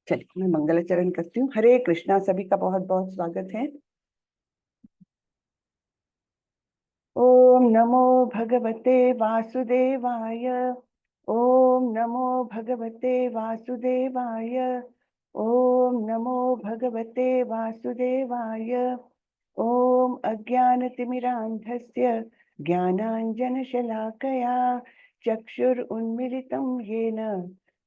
चलिए मैं मंगलाचरण करती हूँ। हरे कृष्णा, सभी का बहुत बहुत स्वागत है। ओम नमो भगवते वासुदेवाय। ओम नमो भगवते वासुदेवाय। ओम नमो भगवते वासुदेवाय। ओम अज्ञानतिमिरान्धस्य ज्ञानाञ्जनशलाकया चक्षुरुन्मिलितं येन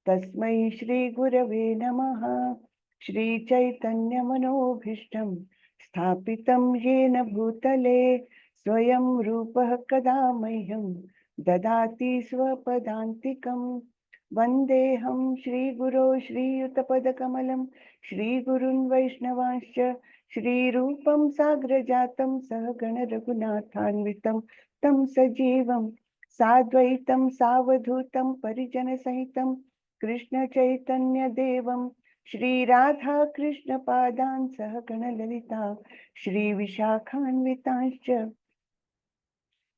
तस्मै श्रीगुरवे नमः। श्रीचैतन्यमनोभीष्टं स्थापितं येन भूतले स्वयं रूपः कदा मह्यं ददाति स्वपदान्तिकं। वन्देऽहं श्रीगुरो श्रीयुतपदकमलं श्रीगुरुन् वैष्णवांश्च श्रीरूपं साग्रजातं सहगण रघुनाथान्वितं तं सजीवं साद्वैतं सावधूतं परिजनसहितं कृष्ण चैतन्य देवं श्री राधा कृष्ण पादान् सहगण ललिता श्री विशाखान्वितांश्च।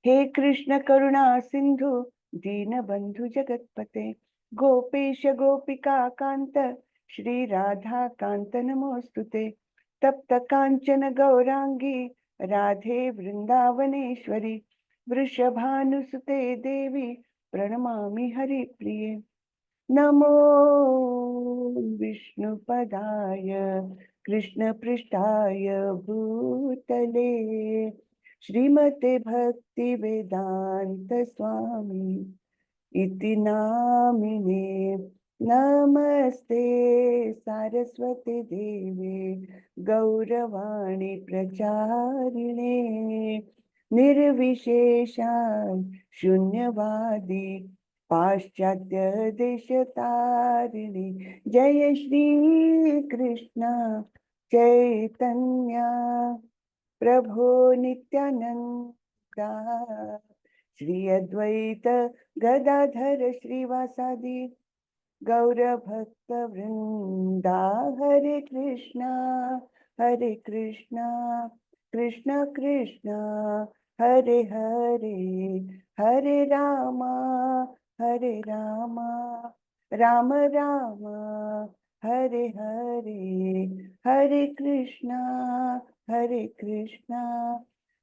हे कृष्ण करुणा सिंधु दीनबंधु जगतपते गोपेश गोपिका कांत श्री राधा कांत नमोस्तुते। तप्त कांचन गौरांगी राधे वृंदावनेश्वरी वृषभानुसुते देवी प्रणमामि हरिप्रिये। नमो विष्णुपदाय कृष्णपृष्ठाय भूतले श्रीमते भक्ति वेदांत स्वामी इति नामिने। नमस्ते सारस्वती देवे गौरवाणी प्रचारिणे निर्विशेषा शून्यवादी पाश्चात्य देशतारिणी। जय श्री कृष्ण चैतन्य प्रभो नित्यानंदा श्री अद्वैत गदाधर श्रीवासादि गौर भक्त वृंदा। हरे कृष्णा कृष्ण कृष्ण हरे हरे, हरे रामा राम राम हरे हरे, हरे कृष्णा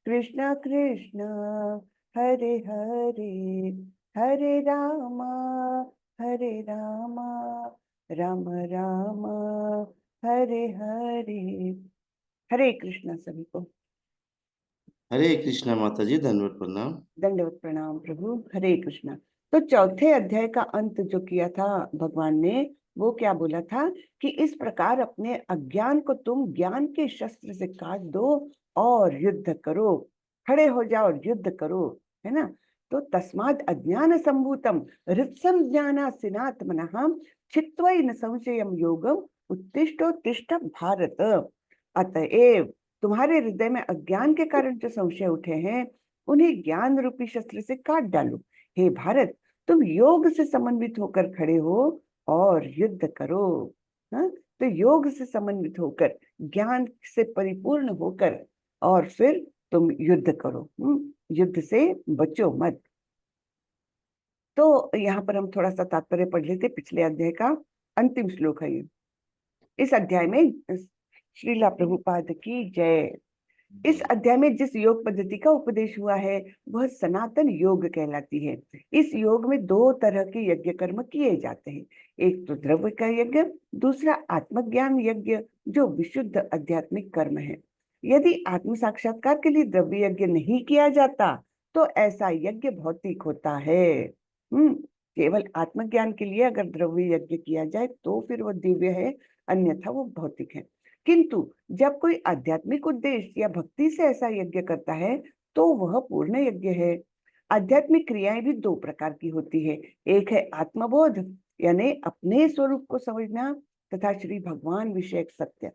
कृष्ण कृष्ण हरे हरे, हरे राम राम राम हरे हरे। हरे कृष्णा सभी को। हरे कृष्णा माता जी, दंडवत प्रणाम। दंडवत प्रणाम प्रभु। हरे कृष्णा। तो चौथे अध्याय का अंत जो किया था भगवान ने, वो क्या बोला था कि इस प्रकार अपने अज्ञान को तुम ज्ञान के शस्त्र से काट दो और युद्ध करो, खड़े हो जाओ और युद्ध करो, है ना। तो तस्माद अज्ञान संभूतम ऋत्सम ज्ञानासिनात्मनः छित्त्वैन संशयम योगम उत्तिष्ठोत्तिष्ठ भारत। अतएव तुम्हारे हृदय में अज्ञान के कारण जो संशय उठे हैं उन्हें ज्ञान रूपी शस्त्र से काट डालो। हे भारत, तुम योग से समन्वित होकर खड़े हो और युद्ध करो। हाँ? तो योग से समन्वित होकर, ज्ञान से परिपूर्ण होकर और फिर तुम युद्ध करो। युद्ध से बचो मत। तो यहाँ पर हम थोड़ा सा तात्पर्य पढ़ लेते। पिछले अध्याय का अंतिम श्लोक है ये। इस अध्याय में श्रीला प्रभुपाद की जय। इस अध्याय में जिस योग पद्धति का उपदेश हुआ है वह सनातन योग कहलाती है। इस योग में दो तरह के यज्ञ कर्म किए जाते हैं। एक तो द्रव्य का यज्ञ, दूसरा आत्मज्ञान यज्ञ जो विशुद्ध आध्यात्मिक कर्म है। यदि आत्म साक्षात्कार के लिए द्रव्य यज्ञ नहीं किया जाता तो ऐसा यज्ञ भौतिक होता है। केवल आत्मज्ञान के लिए अगर द्रव्य यज्ञ किया जाए तो फिर वो दिव्य है, अन्यथा वो भौतिक है। किंतु जब कोई आध्यात्मिक उद्देश्य या भक्ति से ऐसा यज्ञ करता है तो वह पूर्ण यज्ञ है। आध्यात्मिक क्रियाएं भी दो प्रकार की होती है। एक है आत्मबोध, यानी अपने स्वरूप को समझना, तथा श्री भगवान विषयक सत्य।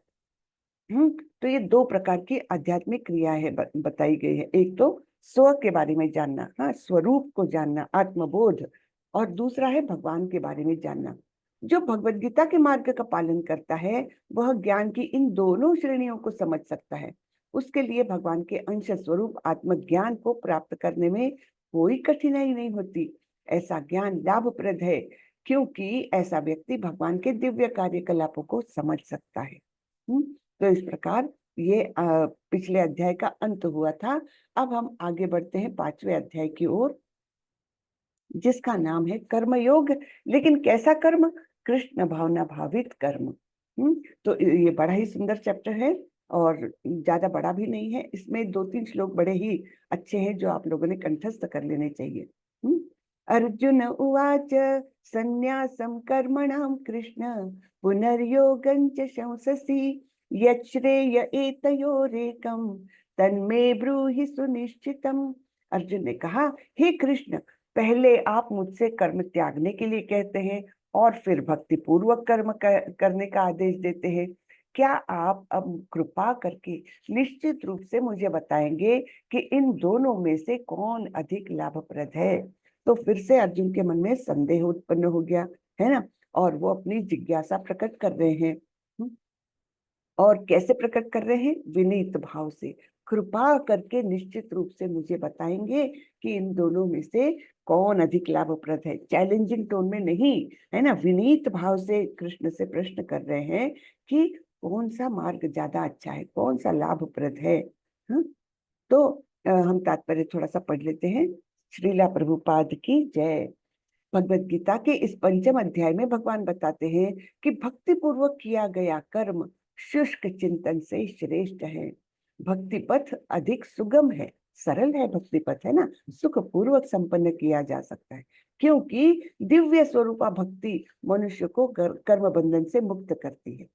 तो ये दो प्रकार की आध्यात्मिक क्रिया है बताई गई है। एक तो स्व के बारे में जानना, हाँ, स्वरूप को जानना, आत्मबोध, और दूसरा है भगवान के बारे में जानना। जो भगवद गीता के मार्ग का पालन करता है वह ज्ञान की इन दोनों श्रेणियों को समझ सकता है। उसके लिए भगवान के अंश स्वरूप आत्मज्ञान को प्राप्त करने में कोई कठिनाई नहीं होती। ऐसा ज्ञान लाभप्रद है क्योंकि ऐसा व्यक्ति भगवान के दिव्य कार्यकलापों को समझ सकता है। तो इस प्रकार ये पिछले अध्याय का अंत हुआ था। अब हम आगे बढ़ते हैं 5वें अध्याय की ओर, जिसका नाम है कर्मयोग। लेकिन कैसा कर्म? कृष्ण भावना भावित कर्म। तो ये बड़ा ही सुंदर चैप्टर है और ज्यादा बड़ा भी नहीं है। इसमें 2-3 श्लोक बड़े ही अच्छे हैं जो आप लोगों ने कंठस्थ कर लेने चाहिए। अर्जुन उवाच संन्यासं कर्मणां कृष्ण पुनर्योगं च शंससि यच्छ्रेय एतयोरेकं तन्मे ब्रूहि सुनिश्चितम्। अर्जुन ने कहा, हे कृष्ण, पहले आप मुझसे कर्म त्यागने के लिए कहते हैं और फिर भक्ति पूर्वक कर्म करने का आदेश देते हैं। क्या आप अब कृपा करके निश्चित रूप से मुझे बताएंगे कि इन दोनों में से कौन अधिक लाभप्रद है? तो फिर से अर्जुन के मन में संदेह उत्पन्न हो गया, है ना, और वो अपनी जिज्ञासा प्रकट कर रहे हैं। और कैसे प्रकट कर रहे हैं? विनीत भाव से, कृपा करके निश्चित रूप से मुझे बताएंगे कि इन दोनों में से कौन अधिक लाभप्रद है। चैलेंजिंग टोन में नहीं, है ना, विनीत भाव से कृष्ण से प्रश्न कर रहे हैं कि कौन सा मार्ग ज्यादा अच्छा है, कौन सा लाभप्रद है। तो हम तात्पर्य थोड़ा सा पढ़ लेते हैं। श्रीला प्रभुपाद की जय। भगवत गीता के इस 5वें अध्याय में भगवान बताते हैं कि भक्ति पूर्वक किया गया कर्म शुष्क चिंतन से श्रेष्ठ है। भक्ति पथ अधिक सुगम है, सरल है। भक्ति पथ, है ना, सुख पूर्वक संपन्न किया जा सकता है, क्योंकि दिव्य स्वरूपा भक्ति मनुष्य को कर्म बंधन से मुक्त करती है।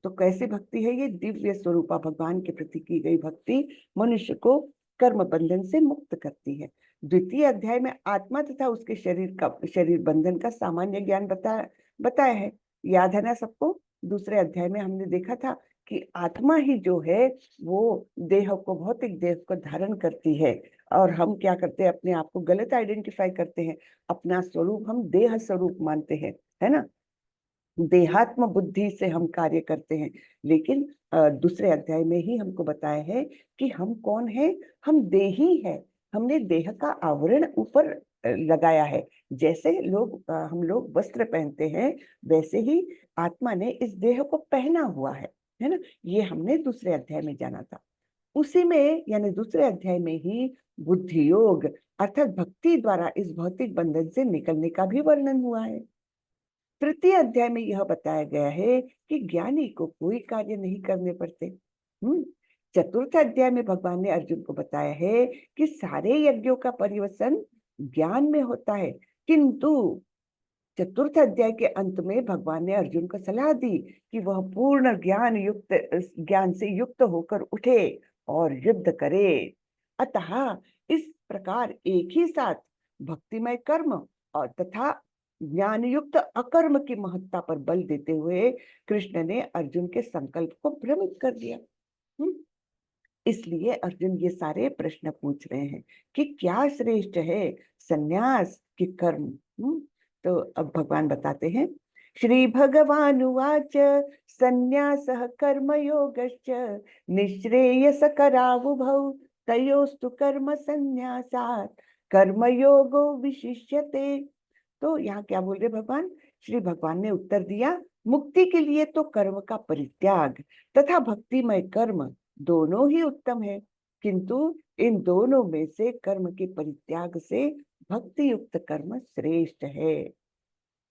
तो कैसी भक्ति है ये? दिव्य स्वरूपा भगवान के प्रति की गई भक्ति मनुष्य को कर्म बंधन से मुक्त करती है। द्वितीय अध्याय में आत्मा तथा उसके शरीर बंधन का सामान्य ज्ञान बताया है। याद है ना सबको? दूसरे अध्याय में हमने देखा था कि आत्मा ही जो है वो देह को, भौतिक देह को धारण करती है, और हम क्या करते हैं? अपने आप को गलत आइडेंटिफाई करते हैं। अपना स्वरूप हम देह स्वरूप मानते हैं, है ना, देहात्म बुद्धि से हम कार्य करते हैं। लेकिन दूसरे अध्याय में ही हमको बताया है कि हम कौन है? हम देही है। हमने देह का आवरण ऊपर लगाया है। जैसे हम लोग वस्त्र पहनते हैं, वैसे ही आत्मा ने इस देह को पहना हुआ है ना। ये हमने दूसरे अध्याय में जाना था। उसी में, यानी दूसरे अध्याय में ही बुद्धि योग अर्थात भक्ति द्वारा इस भौतिक बंधन से निकलने का भी वर्णन हुआ है। तृतीय अध्याय में यह बताया गया है कि ज्ञानी को कोई कार्य नहीं करने पड़ते। चतुर्थ अध्याय में भगवान ने अर्जुन को बताया है कि सारे यज्ञों का परिवर्तन ज्ञान में होता है, किंतु चतुर्थ अध्याय के अंत में भगवान ने अर्जुन को सलाह दी कि वह पूर्ण ज्ञान से युक्त होकर उठे और युद्ध करे। अतः इस प्रकार एक ही साथ भक्तिमय कर्म और तथा ज्ञान युक्त अकर्म की महत्ता पर बल देते हुए कृष्ण ने अर्जुन के संकल्प को भ्रमित कर दिया। इसलिए अर्जुन ये सारे प्रश्न पूछ रहे हैं कि क्या श्रेष्ठ है, सन्यास कि कर्म। तो अब भगवान बताते हैं, श्री भगवानुवाच सन्यासः कर्मयोगश्च निःश्रेयसकरावुभौ तयोस्तु कर्म संन्यासात् कर्मयोगो विशिष्यते। तो यहाँ क्या बोल रहे भगवान? श्री भगवान ने उत्तर दिया, मुक्ति के लिए तो कर्म का परित्याग तथा भक्तिमय कर्म दोनों ही उत्तम है, किंतु इन दोनों में से कर्म के परित्याग से भक्ति युक्त कर्म श्रेष्ठ है।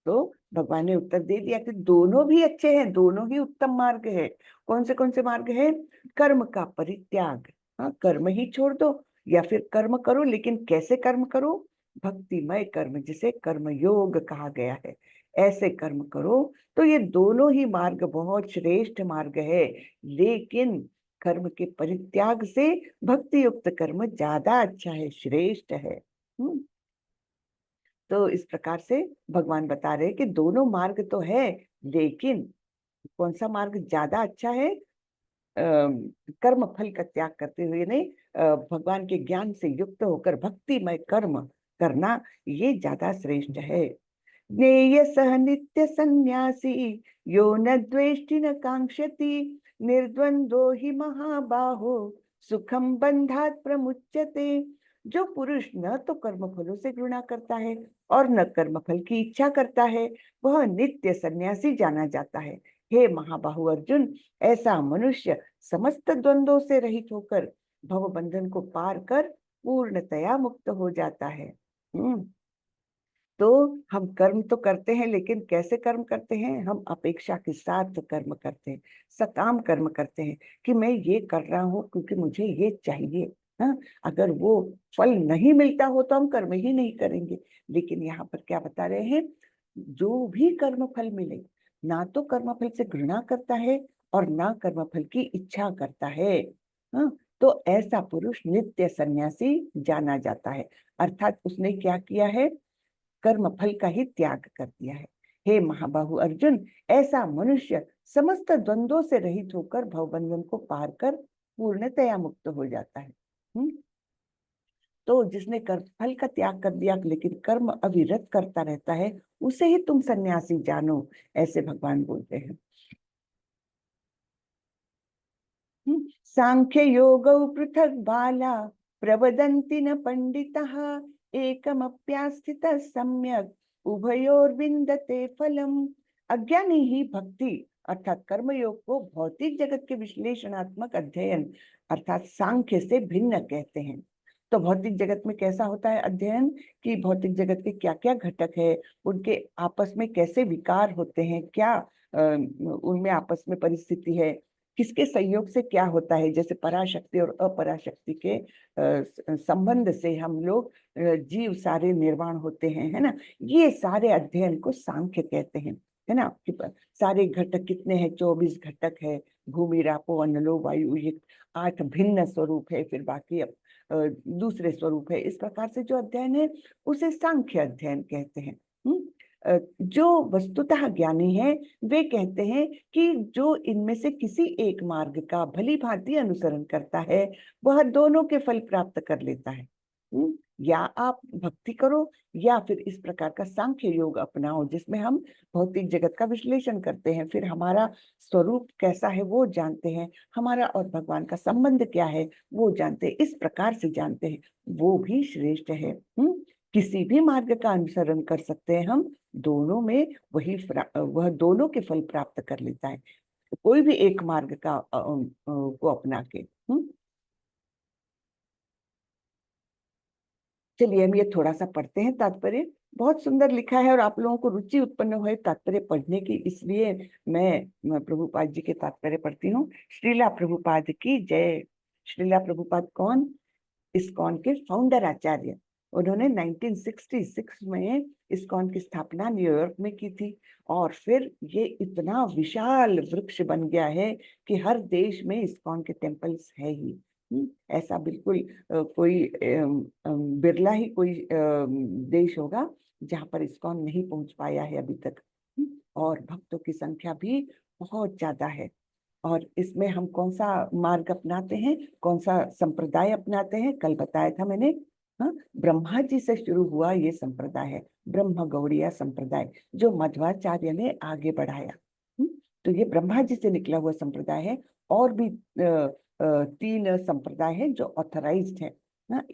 तो भगवान ने उत्तर दे दिया कि दोनों भी अच्छे हैं, दोनों ही उत्तम मार्ग है। कौन से मार्ग है? कर्म का परित्याग, हाँ, कर्म ही छोड़ दो, या फिर कर्म करो, लेकिन कैसे कर्म करो? भक्तिमय कर्म, जिसे कर्म योग कहा गया है, ऐसे कर्म करो। तो ये दोनों ही मार्ग बहुत श्रेष्ठ मार्ग है, लेकिन कर्म के परित्याग से भक्ति युक्त कर्म ज्यादा अच्छा है, श्रेष्ठ है। तो इस प्रकार से भगवान बता रहे हैं कि दोनों मार्ग तो है, लेकिन कौन सा मार्ग ज्यादा अच्छा है? कर्म फल का त्याग करते हुए नहीं, भगवान के ज्ञान से युक्त होकर भक्तिमय कर्म करना, ये ज्यादा श्रेष्ठ है। ज्ञेय सह नित्य सन्यासी यो न द्वेष्टि न कांक्षति निर्द्वंद्वो हि महाबाहो सुखम बंधात प्रमुच्यते। जो पुरुष न तो कर्म फलों से घृणा करता है और न कर्मफल की इच्छा करता है, वह नित्य सन्यासी जाना जाता है। हे महाबाहु अर्जुन, ऐसा मनुष्य समस्त द्वंद्वों से रहित होकर भव बंधन को पार कर पूर्णतया मुक्त हो जाता है। तो हम कर्म तो करते हैं, लेकिन कैसे कर्म करते हैं? हम अपेक्षा के साथ कर्म करते हैं, सकाम कर्म करते हैं कि मैं ये कर रहा हूँ क्योंकि मुझे ये चाहिए। हाँ, अगर वो फल नहीं मिलता हो तो हम कर्म ही नहीं करेंगे। लेकिन यहाँ पर क्या बता रहे हैं? जो भी कर्म फल मिले, ना तो कर्म फल से घृणा करता है और ना कर्म फल की इच्छा करता है। हाँ, तो ऐसा पुरुष नित्य सन्यासी जाना जाता है। अर्थात उसने क्या किया है? कर्म फल का ही त्याग कर दिया है। हे महाबाहु अर्जुन, ऐसा मनुष्य समस्त द्वंद्वों से रहित होकर भवबंधन को पार कर पूर्णतया मुक्त हो जाता है। तो जिसने कर्म फल का त्याग कर दिया लेकिन कर्म अविरत करता रहता है, उसे ही तुम सन्यासी जानो, ऐसे भगवान बोलते हैं। सांख्य योग पृथक बाला प्रवदन्ति न पंडितः एकमप्यास्थितः सम्यक उभयोर्विन्दते फलम। अज्ञानी ही भक्ति अर्थात कर्मयोग को भौतिक जगत के विश्लेषणात्मक अध्ययन अर्थात सांख्य से भिन्न कहते हैं। तो भौतिक जगत में कैसा होता है अध्ययन? कि भौतिक जगत के क्या क्या घटक है, उनके आपस में कैसे विकार होते हैं, क्या उनमें आपस में परिस्थिति है, किसके सहयोग से क्या होता है। जैसे पराशक्ति और अपराशक्ति के संबंध से हम लोग जीव सारे निर्माण होते हैं, है ना। ये सारे अध्ययन को सांख्य कहते हैं, है ना। कि सारे घटक कितने हैं? 24 घटक है। भूमि, रापो, अनलो, वायु, ये 8 भिन्न स्वरूप है, फिर बाकी दूसरे स्वरूप है। इस प्रकार से जो अध्ययन है उसे सांख्य अध्ययन कहते हैं। जो वस्तुतः ज्ञानी है वे कहते हैं कि जो इनमें से किसी एक मार्ग का भली भांति अनुसरण करता है वह दोनों के फल प्राप्त कर लेता है। या आप भक्ति करो या फिर इस प्रकार का सांख्य योग अपनाओ, जिसमें हम भौतिक जगत का विश्लेषण करते हैं, फिर हमारा स्वरूप कैसा है वो जानते हैं, हमारा और भगवान का संबंध क्या है वो जानते हैं। इस प्रकार से जानते हैं, वो भी श्रेष्ठ है। किसी भी मार्ग का अनुसरण कर सकते हैं हम, दोनों में वह दोनों के फल प्राप्त कर लेता है, कोई भी एक मार्ग का को अपना के। चलिए हम ये थोड़ा सा पढ़ते हैं तात्पर्य। बहुत सुंदर लिखा है और आप लोगों को रुचि उत्पन्न हुए तात्पर्य पढ़ने की, इसलिए मैं प्रभुपाद जी के तात्पर्य पढ़ती हूँ। श्रीला प्रभुपाद की जय। श्रीला प्रभुपाद कौन? इस्कॉन के फाउंडर आचार्य। उन्होंने 1966 में इस्कॉन की स्थापना न्यूयॉर्क में की थी और फिर ये इतना विशाल वृक्ष बन गया है कि हर देश में इस्कॉन के टेम्पल्स है ही। ऐसा बिल्कुल कोई बिरला ही कोई देश होगा जहाँ पर इस्कॉन नहीं पहुंच पाया है अभी तक। और भक्तों की संख्या भी बहुत ज्यादा है। और इसमें हम कौन सा मार्ग अपनाते हैं, कौन सा संप्रदाय अपनाते हैं? कल बताया था मैंने। हाँ, ब्रह्मा जी से शुरू हुआ ये संप्रदाय है, ब्रह्म गौड़िया संप्रदाय, जो मध्वाचार्य ने आगे बढ़ाया। तो ये ब्रह्मा जी से निकला हुआ संप्रदाय है। और भी 3 संप्रदाय है जो ऑथराइज्ड है।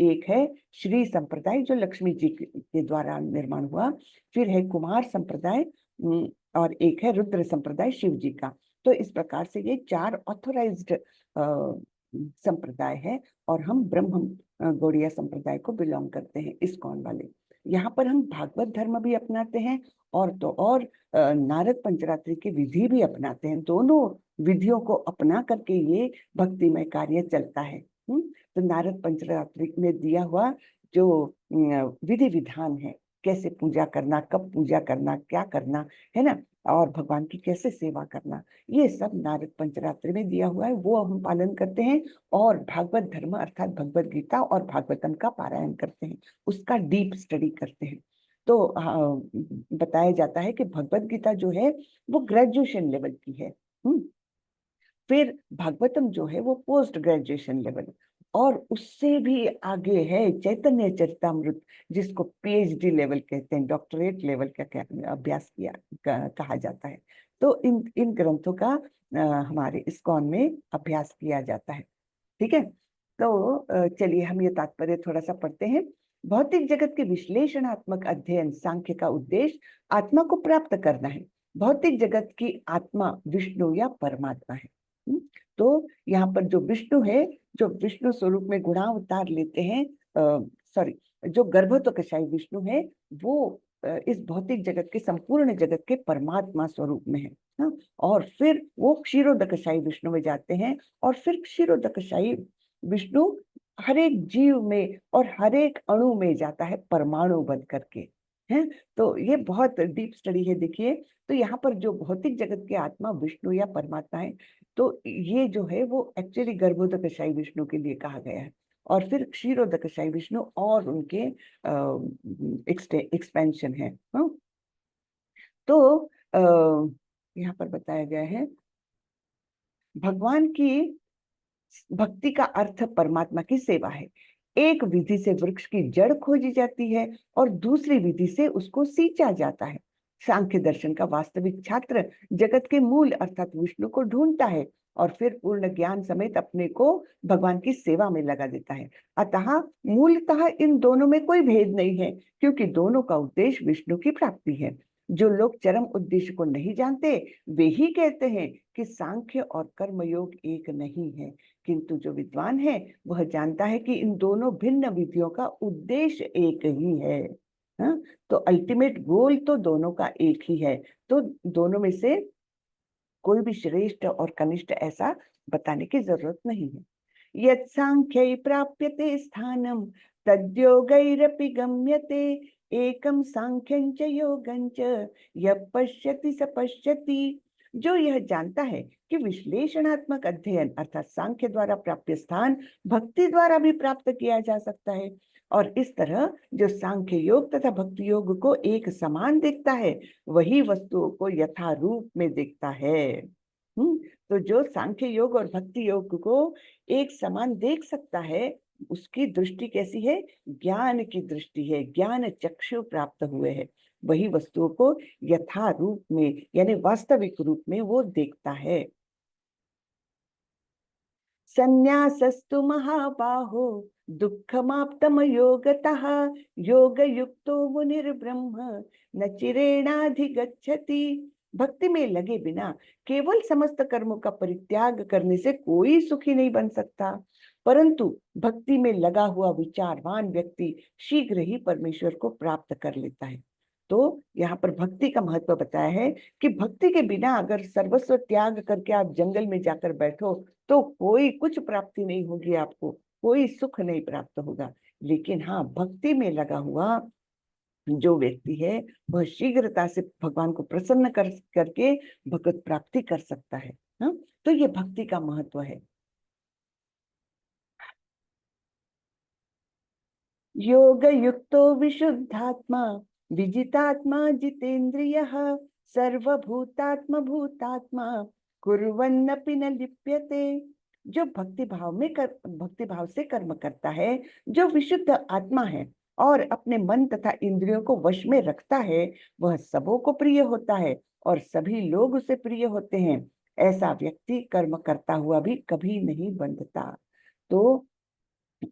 एक है श्री संप्रदाय जो लक्ष्मी जी के द्वारा निर्माण हुआ, फिर है कुमार संप्रदाय, और एक है रुद्र संप्रदाय शिव जी का। तो इस प्रकार से ये 4 ऑथराइज्ड संप्रदाय है और हम ब्रह्म गौड़िया संप्रदाय को बिलोंग करते हैं, इस्कॉन वाले। यहाँ पर हम भागवत धर्म भी अपनाते हैं और तो और नारद पंचरात्रि की विधि भी अपनाते हैं। दोनों विधियों को अपना करके ये भक्तिमय कार्य चलता है। तो नारद पंचरात्रि में दिया हुआ जो विधि विधान है, कैसे पूजा करना, कब पूजा करना, क्या करना, है ना, और भगवान की कैसे सेवा करना, ये सब नारद पंचरात्रि में दिया हुआ है, वो हम पालन करते हैं। और भागवत धर्म अर्थात भगवत गीता और भागवतम का पारायण करते हैं, उसका डीप स्टडी करते हैं। तो बताया जाता है कि भगवत गीता जो है वो ग्रेजुएशन लेवल की है। फिर भागवतम जो है वो पोस्ट ग्रेजुएशन लेवल, और उससे भी आगे है चैतन्य चरितमृत, जिसको पीएचडी लेवल कहते हैं, डॉक्टरेट लेवल का अभ्यास किया कहा जाता है। तो इन ग्रंथों का हमारे इस्कॉन में अभ्यास किया जाता है। ठीक है, तो चलिए हम ये तात्पर्य थोड़ा सा पढ़ते हैं। भौतिक जगत के विश्लेषणात्मक अध्ययन सांख्य का उद्देश्य आत्मा को प्राप्त करना है। भौतिक जगत की आत्मा विष्णु या परमात्मा है। तो यहाँ पर जो विष्णु है, जो विष्णु स्वरूप में गुणावतार लेते हैं, जो गर्भोत्कर्षायी विष्णु है, वो इस भौतिक जगत के, संपूर्ण जगत के परमात्मा स्वरूप में है। हाँ? और फिर वो क्षीरोदकशायी विष्णु में जाते हैं, और फिर क्षीरोदकशायी विष्णु हर एक जीव में और हर एक अणु में जाता है, परमाणु बन करके है। तो ये बहुत डीप स्टडी है। देखिए, तो यहाँ पर जो भौतिक जगत के आत्मा विष्णु या परमात्मा है, तो ये जो है वो एक्चुअली गर्भोदकशायी विष्णु के लिए कहा गया है। और फिर क्षीरोदकशायी विष्णु और उनके एक्सपेंशन है। हाँ? तो यहाँ पर बताया गया है, भगवान की भक्ति का अर्थ परमात्मा की सेवा है। एक विधि से वृक्ष की जड़ खोजी जाती है और दूसरी विधि से उसको सींचा जाता है। सांख्य दर्शन का वास्तविक छात्र जगत के मूल अर्थात विष्णु को ढूंढता है और फिर पूर्ण ज्ञान समेत अपने को भगवान की सेवा में लगा देता है। अतः मूलतः इन दोनों में कोई भेद नहीं है, क्योंकि दोनों का उद्देश्य विष्णु की प्राप्ति है। जो लोग चरम उद्देश्य को नहीं जानते, वे ही कहते हैं कि सांख्य और कर्मयोग एक नहीं है, किंतु जो विद्वान है वह जानता है कि इन दोनों भिन्न विधियों का उद्देश्य एक ही है। हाँ? तो अल्टीमेट गोल तो दोनों का एक ही है। तो दोनों में से कोई भी श्रेष्ठ और कनिष्ठ ऐसा बताने की जरूरत नहीं है। यत् सांख्यै प्राप्यते स्थानम तद्योगैरपि गम्यते, एकम सांख्यं च योगं च यः पश्यति स पश्यति। जो यह जानता है कि विश्लेषणात्मक अध्ययन अर्थात सांख्य द्वारा प्राप्य स्थान भक्ति द्वारा भी प्राप्त किया जा सकता है, और इस तरह जो सांख्य योग तथा भक्ति योग को एक समान देखता है, वही वस्तुओं को यथारूप में देखता है। तो जो सांख्य योग और भक्ति योग को एक समान देख सकता है, उसकी दृष्टि कैसी है? ज्ञान की दृष्टि है, ज्ञान चक्षु प्राप्त हुए है। वही वस्तुओं को यथा रूप में यानी वास्तविक रूप में वो देखता है। संन्यासस्तु महाबाहो दुःखमाप्तम योगतः, योग युक्तो मुनिर्ब्रह्म न चिरेणाधिगच्छति। भक्ति में लगे बिना केवल समस्त कर्मों का परित्याग करने से कोई सुखी नहीं बन सकता, परंतु भक्ति में लगा हुआ विचारवान व्यक्ति शीघ्र ही परमेश्वर को प्राप्त कर लेता है। तो यहाँ पर भक्ति का महत्व बताया है कि भक्ति के बिना अगर सर्वस्व त्याग करके आप जंगल में जाकर बैठो तो कोई कुछ प्राप्ति नहीं होगी, आपको कोई सुख नहीं प्राप्त होगा। लेकिन हाँ, भक्ति में लगा हुआ जो व्यक्ति है वह शीघ्रता से भगवान को प्रसन्न करके भगवत प्राप्ति कर सकता है। हाँ? तो ये भक्ति का महत्व है। योग युक्तो विशुद्धात्मा विजितात्मा जितेन्द्रियः सर्वभूतात्म भूतात्मा कुर्वन्नपि न लिप्यते। जो भक्ति भाव से कर्म करता है, जो विशुद्ध आत्मा है और अपने मन तथा इंद्रियों को वश में रखता है, वह सबों को प्रिय होता है और सभी लोग उसे प्रिय होते हैं। ऐसा व्यक्ति कर्म करता हुआ भी कभी नहीं बंधता। तो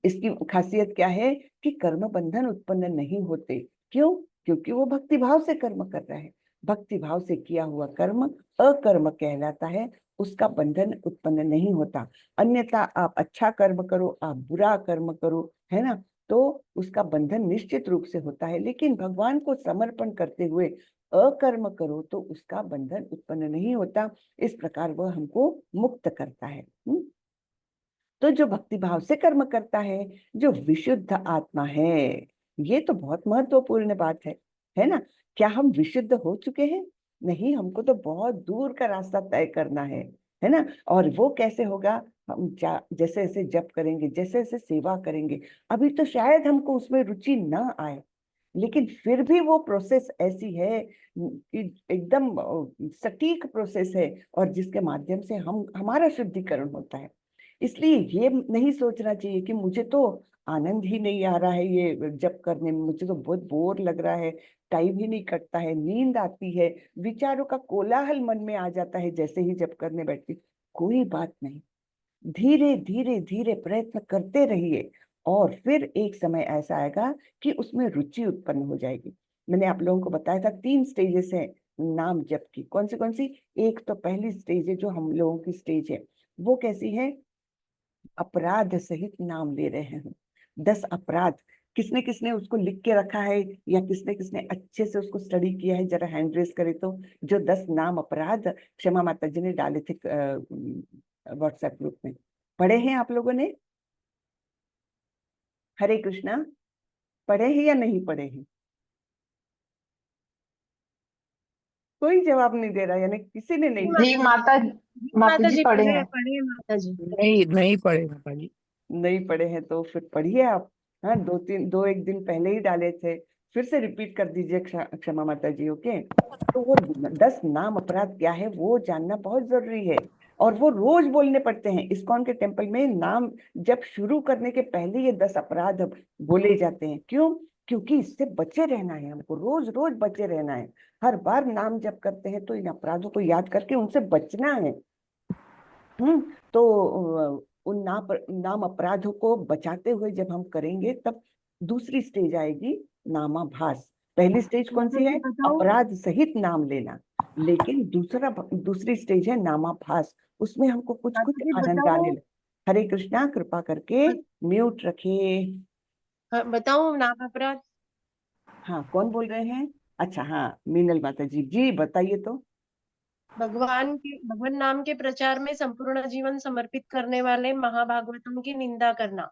इसकी खासियत क्या है कि कर्म बंधन उत्पन्न नहीं होते। क्यों? क्योंकि वो भक्ति भाव से कर्म कर रहा है। भक्ति भाव से किया हुआ कर्म अकर्म कहलाता है, उसका बंधन उत्पन्न नहीं होता। अन्यथा आप अच्छा कर्म करो, आप बुरा कर्म करो, है ना, तो उसका बंधन निश्चित रूप से होता है। लेकिन भगवान को समर्पण करते हुए अकर्म करो तो उसका बंधन उत्पन्न नहीं होता। इस प्रकार वह हमको मुक्त करता है। तो जो भक्ति भाव से कर्म करता है, जो विशुद्ध आत्मा है, ये तो बहुत महत्वपूर्ण बात है ना। क्या हम विशुद्ध हो चुके हैं? नहीं, हमको तो बहुत दूर का रास्ता तय करना है ना। और वो कैसे होगा? हम जैसे जैसे जप करेंगे, जैसे जैसे सेवा करेंगे, अभी तो शायद हमको उसमें रुचि ना आए, लेकिन फिर भी वो प्रोसेस ऐसी है कि एकदम सटीक प्रोसेस है, और जिसके माध्यम से हमारा शुद्धिकरण होता है। इसलिए ये नहीं सोचना चाहिए कि मुझे तो आनंद ही नहीं आ रहा है ये जप करने में, मुझे तो बहुत बोर लग रहा है, टाइम ही नहीं कटता है, नींद आती है, विचारों का कोलाहल मन में आ जाता है जैसे ही जप करने बैठती। कोई बात नहीं, धीरे धीरे धीरे प्रयत्न करते रहिए और फिर एक समय ऐसा आएगा कि उसमें रुचि उत्पन्न हो जाएगी। मैंने आप लोगों को बताया था 3 स्टेजेस है नाम जप की। कौन सी? एक तो पहली स्टेज है जो हम लोगों की स्टेज है, वो कैसी है? अपराध सहित नाम ले रहे हैं। 10 अपराध किसने किसने उसको लिख के रखा है, या किसने किसने अच्छे से उसको स्टडी किया है? जरा हैंड रेस करे तो। जो 10 नाम अपराध क्षमा माता जी ने डाले थे व्हाट्सएप ग्रुप में, पढ़े हैं आप लोगों ने? हरे कृष्णा, पढ़े हैं या नहीं पढ़े हैं? कोई जवाब नहीं दे रहा, यानी किसी ने नहीं जी माता माता माता जी जी पढ़े पढ़े हैं। पढ़े माता जी। नहीं पढ़े माता जी। नहीं पढ़े हैं तो फिर पढ़िए आप। हाँ, 1 दिन पहले ही डाले थे, फिर से रिपीट कर दीजिए क्षमा माता जी। ओके, तो वो 10 नाम अपराध क्या है वो जानना बहुत जरूरी है, और वो रोज बोलने पड़ते हैं। इस्कॉन के टेम्पल में नाम जब शुरू करने के पहले ये 10 अपराध बोले जाते हैं। क्यों? क्योंकि इससे बचे रहना है हमको, रोज रोज बचे रहना है। हर बार नाम जब करते हैं तो इन अपराधों को याद करके उनसे बचना है। तो उन नाम अपराधों को बचाते हुए जब हम करेंगे तब दूसरी स्टेज आएगी नामाभास। पहली स्टेज कौन सी है? अपराध सहित नाम लेना। लेकिन दूसरी स्टेज है नामाभास, उसमें हमको कुछ कुछ आनंद आने लगे। हरे कृष्णा, कृपा करके म्यूट रखिए। बताऊं नाम अपराध? हाँ, कौन बोल रहे हैं? अच्छा, हाँ, मीनल माता जी, जी बताइए तो। भगवान नाम के प्रचार में संपूर्ण जीवन समर्पित करने वाले महाभागवतों की निंदा करना।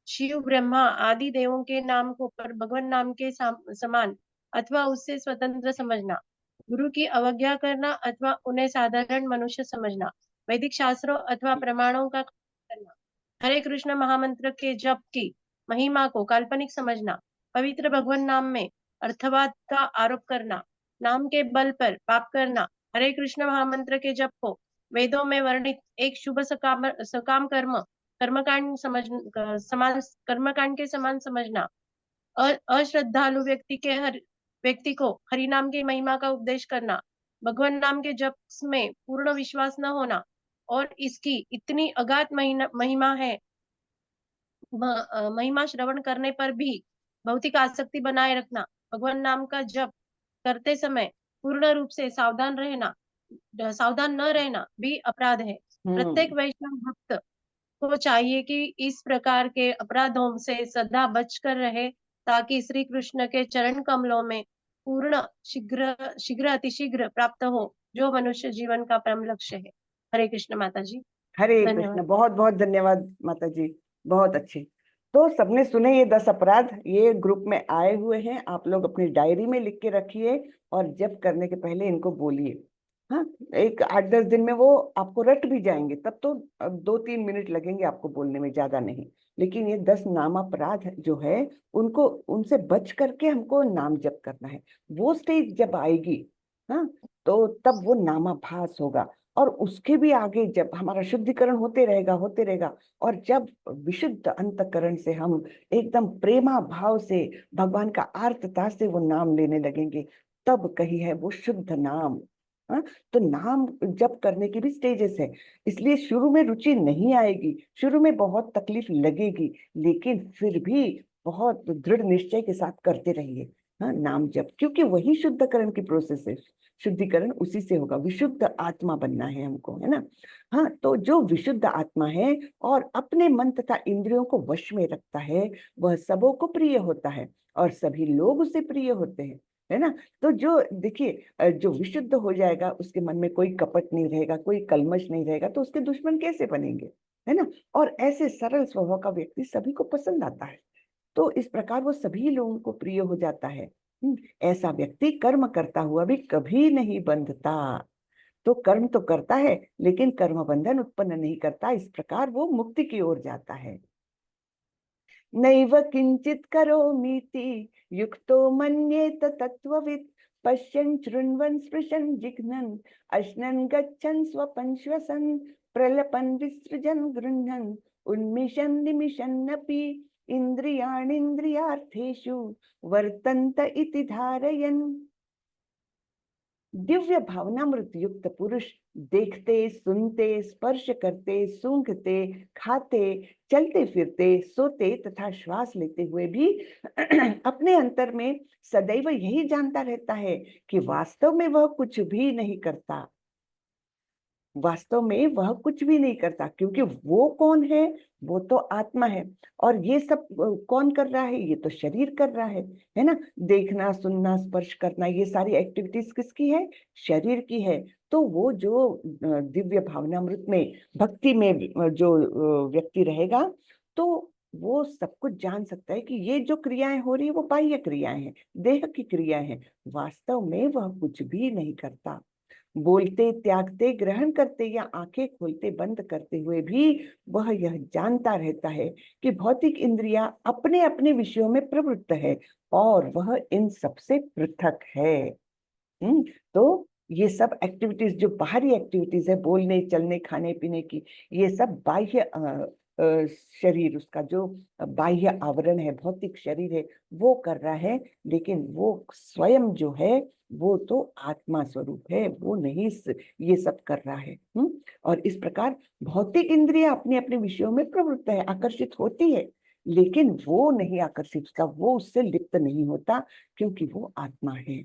शिव ब्रह्मा आदि देवों के नाम को पर भगवान नाम के समान अथवा उससे स्वतंत्र समझना। गुरु की अवज्ञा करना अथवा उन्हें साधारण मनुष्य समझना। वैदिक शास्त्रों अथवा प्रमाणों का खंडन करना। हरे कृष्ण महामंत्र के जप की महिमा को काल्पनिक समझना। पवित्र भगवान नाम में अर्थवाद का आरोप करना। नाम के बल पर पाप करना। हरे कृष्ण महामंत्र के जप को वेदों में वर्णित एक शुभ सकाम कर्मकांड समान कर्मकांड के समान समझना। अश्रद्धालु व्यक्ति को हरि नाम की महिमा का उपदेश करना। भगवान नाम के जप में पूर्ण विश्वास न होना और इसकी इतनी अगाध महिमा है, महिमा श्रवण करने पर भी भौतिक आसक्ति बनाए रखना। भगवान नाम का जप करते समय पूर्ण रूप से सावधान न रहना भी अपराध है। प्रत्येक वैष्णव भक्त को चाहिए कि इस प्रकार के अपराधों से सदा बचकर रहे, ताकि श्री कृष्ण के चरण कमलों में पूर्ण शीघ्र अतिशीघ्र प्राप्त हो, जो मनुष्य जीवन का परम लक्ष्य है। हरे कृष्ण माता जी। हरे धन्यवाद। कृष्ण, बहुत बहुत धन्यवाद माता जी, बहुत अच्छे। तो सबने सुने ये 10 अपराध, ये ग्रुप में आए हुए हैं, आप लोग अपनी डायरी में लिख के रखिए और जब करने के पहले इनको बोलिए। हाँ, एक 8-10 दिन में वो आपको रट भी जाएंगे, तब तो 2-3 मिनट लगेंगे आपको बोलने में, ज्यादा नहीं। लेकिन ये 10 नाम अपराध जो है उनको, उनसे बच करके हमको नाम जप करना है। वो स्टेज जब आएगी, हाँ, तो तब वो नामाभास होगा। और उसके भी आगे जब हमारा शुद्धिकरण होते रहेगा, और जब विशुद्ध अंतकरण से हम एकदम प्रेमा भाव से भगवान का आर्तता से वो नाम लेने लगेंगे, तब कही है वो शुद्ध नाम। हाँ, तो नाम जप करने की भी स्टेजेस है, इसलिए शुरू में रुचि नहीं आएगी, शुरू में बहुत तकलीफ लगेगी, लेकिन फिर भी बहुत दृढ़ निश्चय के साथ करते रहिए। हाँ, नाम जप, क्योंकि वही शुद्धकरण की प्रोसेस है। शुद्धिकरण उसी से होगा, विशुद्ध आत्मा बनना है हमको, है ना। हाँ, तो जो विशुद्ध आत्मा है और अपने मन तथा इंद्रियों को वश में रखता है, वह सबों को प्रिय होता है और सभी लोग उसे प्रिय होते हैं, है ना। तो जो देखिए, जो विशुद्ध हो जाएगा उसके मन में कोई कपट नहीं रहेगा, कोई कलमश नहीं रहेगा, तो उसके दुश्मन कैसे बनेंगे, है ना। और ऐसे सरल स्वभाव का व्यक्ति सभी को पसंद आता है, तो इस प्रकार वो सभी लोगों को प्रिय हो जाता है। ऐसा व्यक्ति कर्म करता हुआ भी कभी नहीं बंधता। तो कर्म तो करता है लेकिन कर्म बंधन उत्पन्न नहीं करता, इस प्रकार वो मुक्ति की ओर जाता है। नैव किंचित करोमीति युक्तो मन्येत तत्त्ववित् पश्यन् शृण्वन् स्पृशन् जिघ्नन् अश्नन् गच्छन् स्वपन् श्वसन् प्रलपन् विसृजन् गृह्णन् उन्मिषन् निमिषन्नपि इन्द्रियाणीन्द्रियार्थेषु वर्तन्त इति धारयन्। दिव्य भावनामृत युक्त पुरुष देखते, सुनते, स्पर्श करते, सूंघते, खाते, चलते फिरते, सोते तथा श्वास लेते हुए भी अपने अंतर में सदैव यही जानता रहता है कि वास्तव में वह कुछ भी नहीं करता। वास्तव में वह कुछ भी नहीं करता, क्योंकि वो कौन है? वो तो आत्मा है। और ये सब कौन कर रहा है? ये तो शरीर कर रहा है ना। देखना, सुनना, स्पर्श करना, ये सारी एक्टिविटीज किसकी है? शरीर की है। तो वो जो दिव्य भावनामृत में, भक्ति में जो व्यक्ति रहेगा, तो वो सब कुछ जान सकता है कि ये जो क्रियाएं हो रही है वो बाह्य क्रियाएं हैं, देह की क्रियाएं हैं। वास्तव में वह कुछ भी नहीं करता। बोलते, त्यागते, ग्रहण करते या आंखें खोलते बंद करते हुए भी वह यह जानता रहता है कि भौतिक इंद्रियां अपने अपने विषयों में प्रवृत्त है और वह इन सबसे पृथक है। तो ये सब एक्टिविटीज, जो बाहरी एक्टिविटीज है, बोलने, चलने, खाने पीने की, ये सब बाह्य शरीर, उसका जो बाह्य आवरण है, भौतिक शरीर है, वो कर रहा है। लेकिन वो स्वयं जो है वो तो आत्मा स्वरूप है, वो नहीं ये सब कर रहा है। और इस प्रकार भौतिक इंद्रियां अपने अपने विषयों में प्रवृत्त है, आकर्षित होती है, लेकिन वो नहीं आकर्षित होता, वो उससे लिप्त नहीं होता, क्योंकि वो आत्मा है।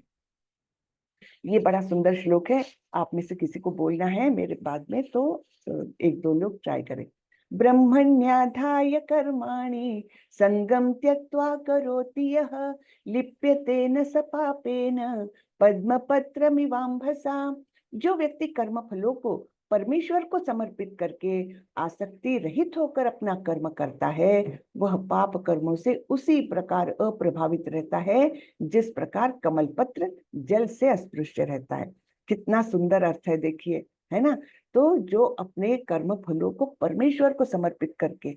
ये बड़ा सुंदर श्लोक है। आप में से किसी को बोलना है मेरे बाद में, तो एक दो लोग ट्राई करें। ब्रह्मण्याधाय कर्माणि संगम त्यक्त्वा करोति यः लिप्यते न स पापेन पद्मपत्रमिवाम्भसा। जो व्यक्ति कर्म फलों को परमेश्वर को समर्पित करके आसक्ति रहित होकर अपना कर्म करता है, वह पाप कर्मों से उसी प्रकार अप्रभावित रहता है जिस प्रकार कमल पत्र जल से अस्पृश्य रहता है। कितना सुंदर अर्थ है, देखिए, है ना। तो जो अपने कर्म फलों को परमेश्वर को समर्पित करके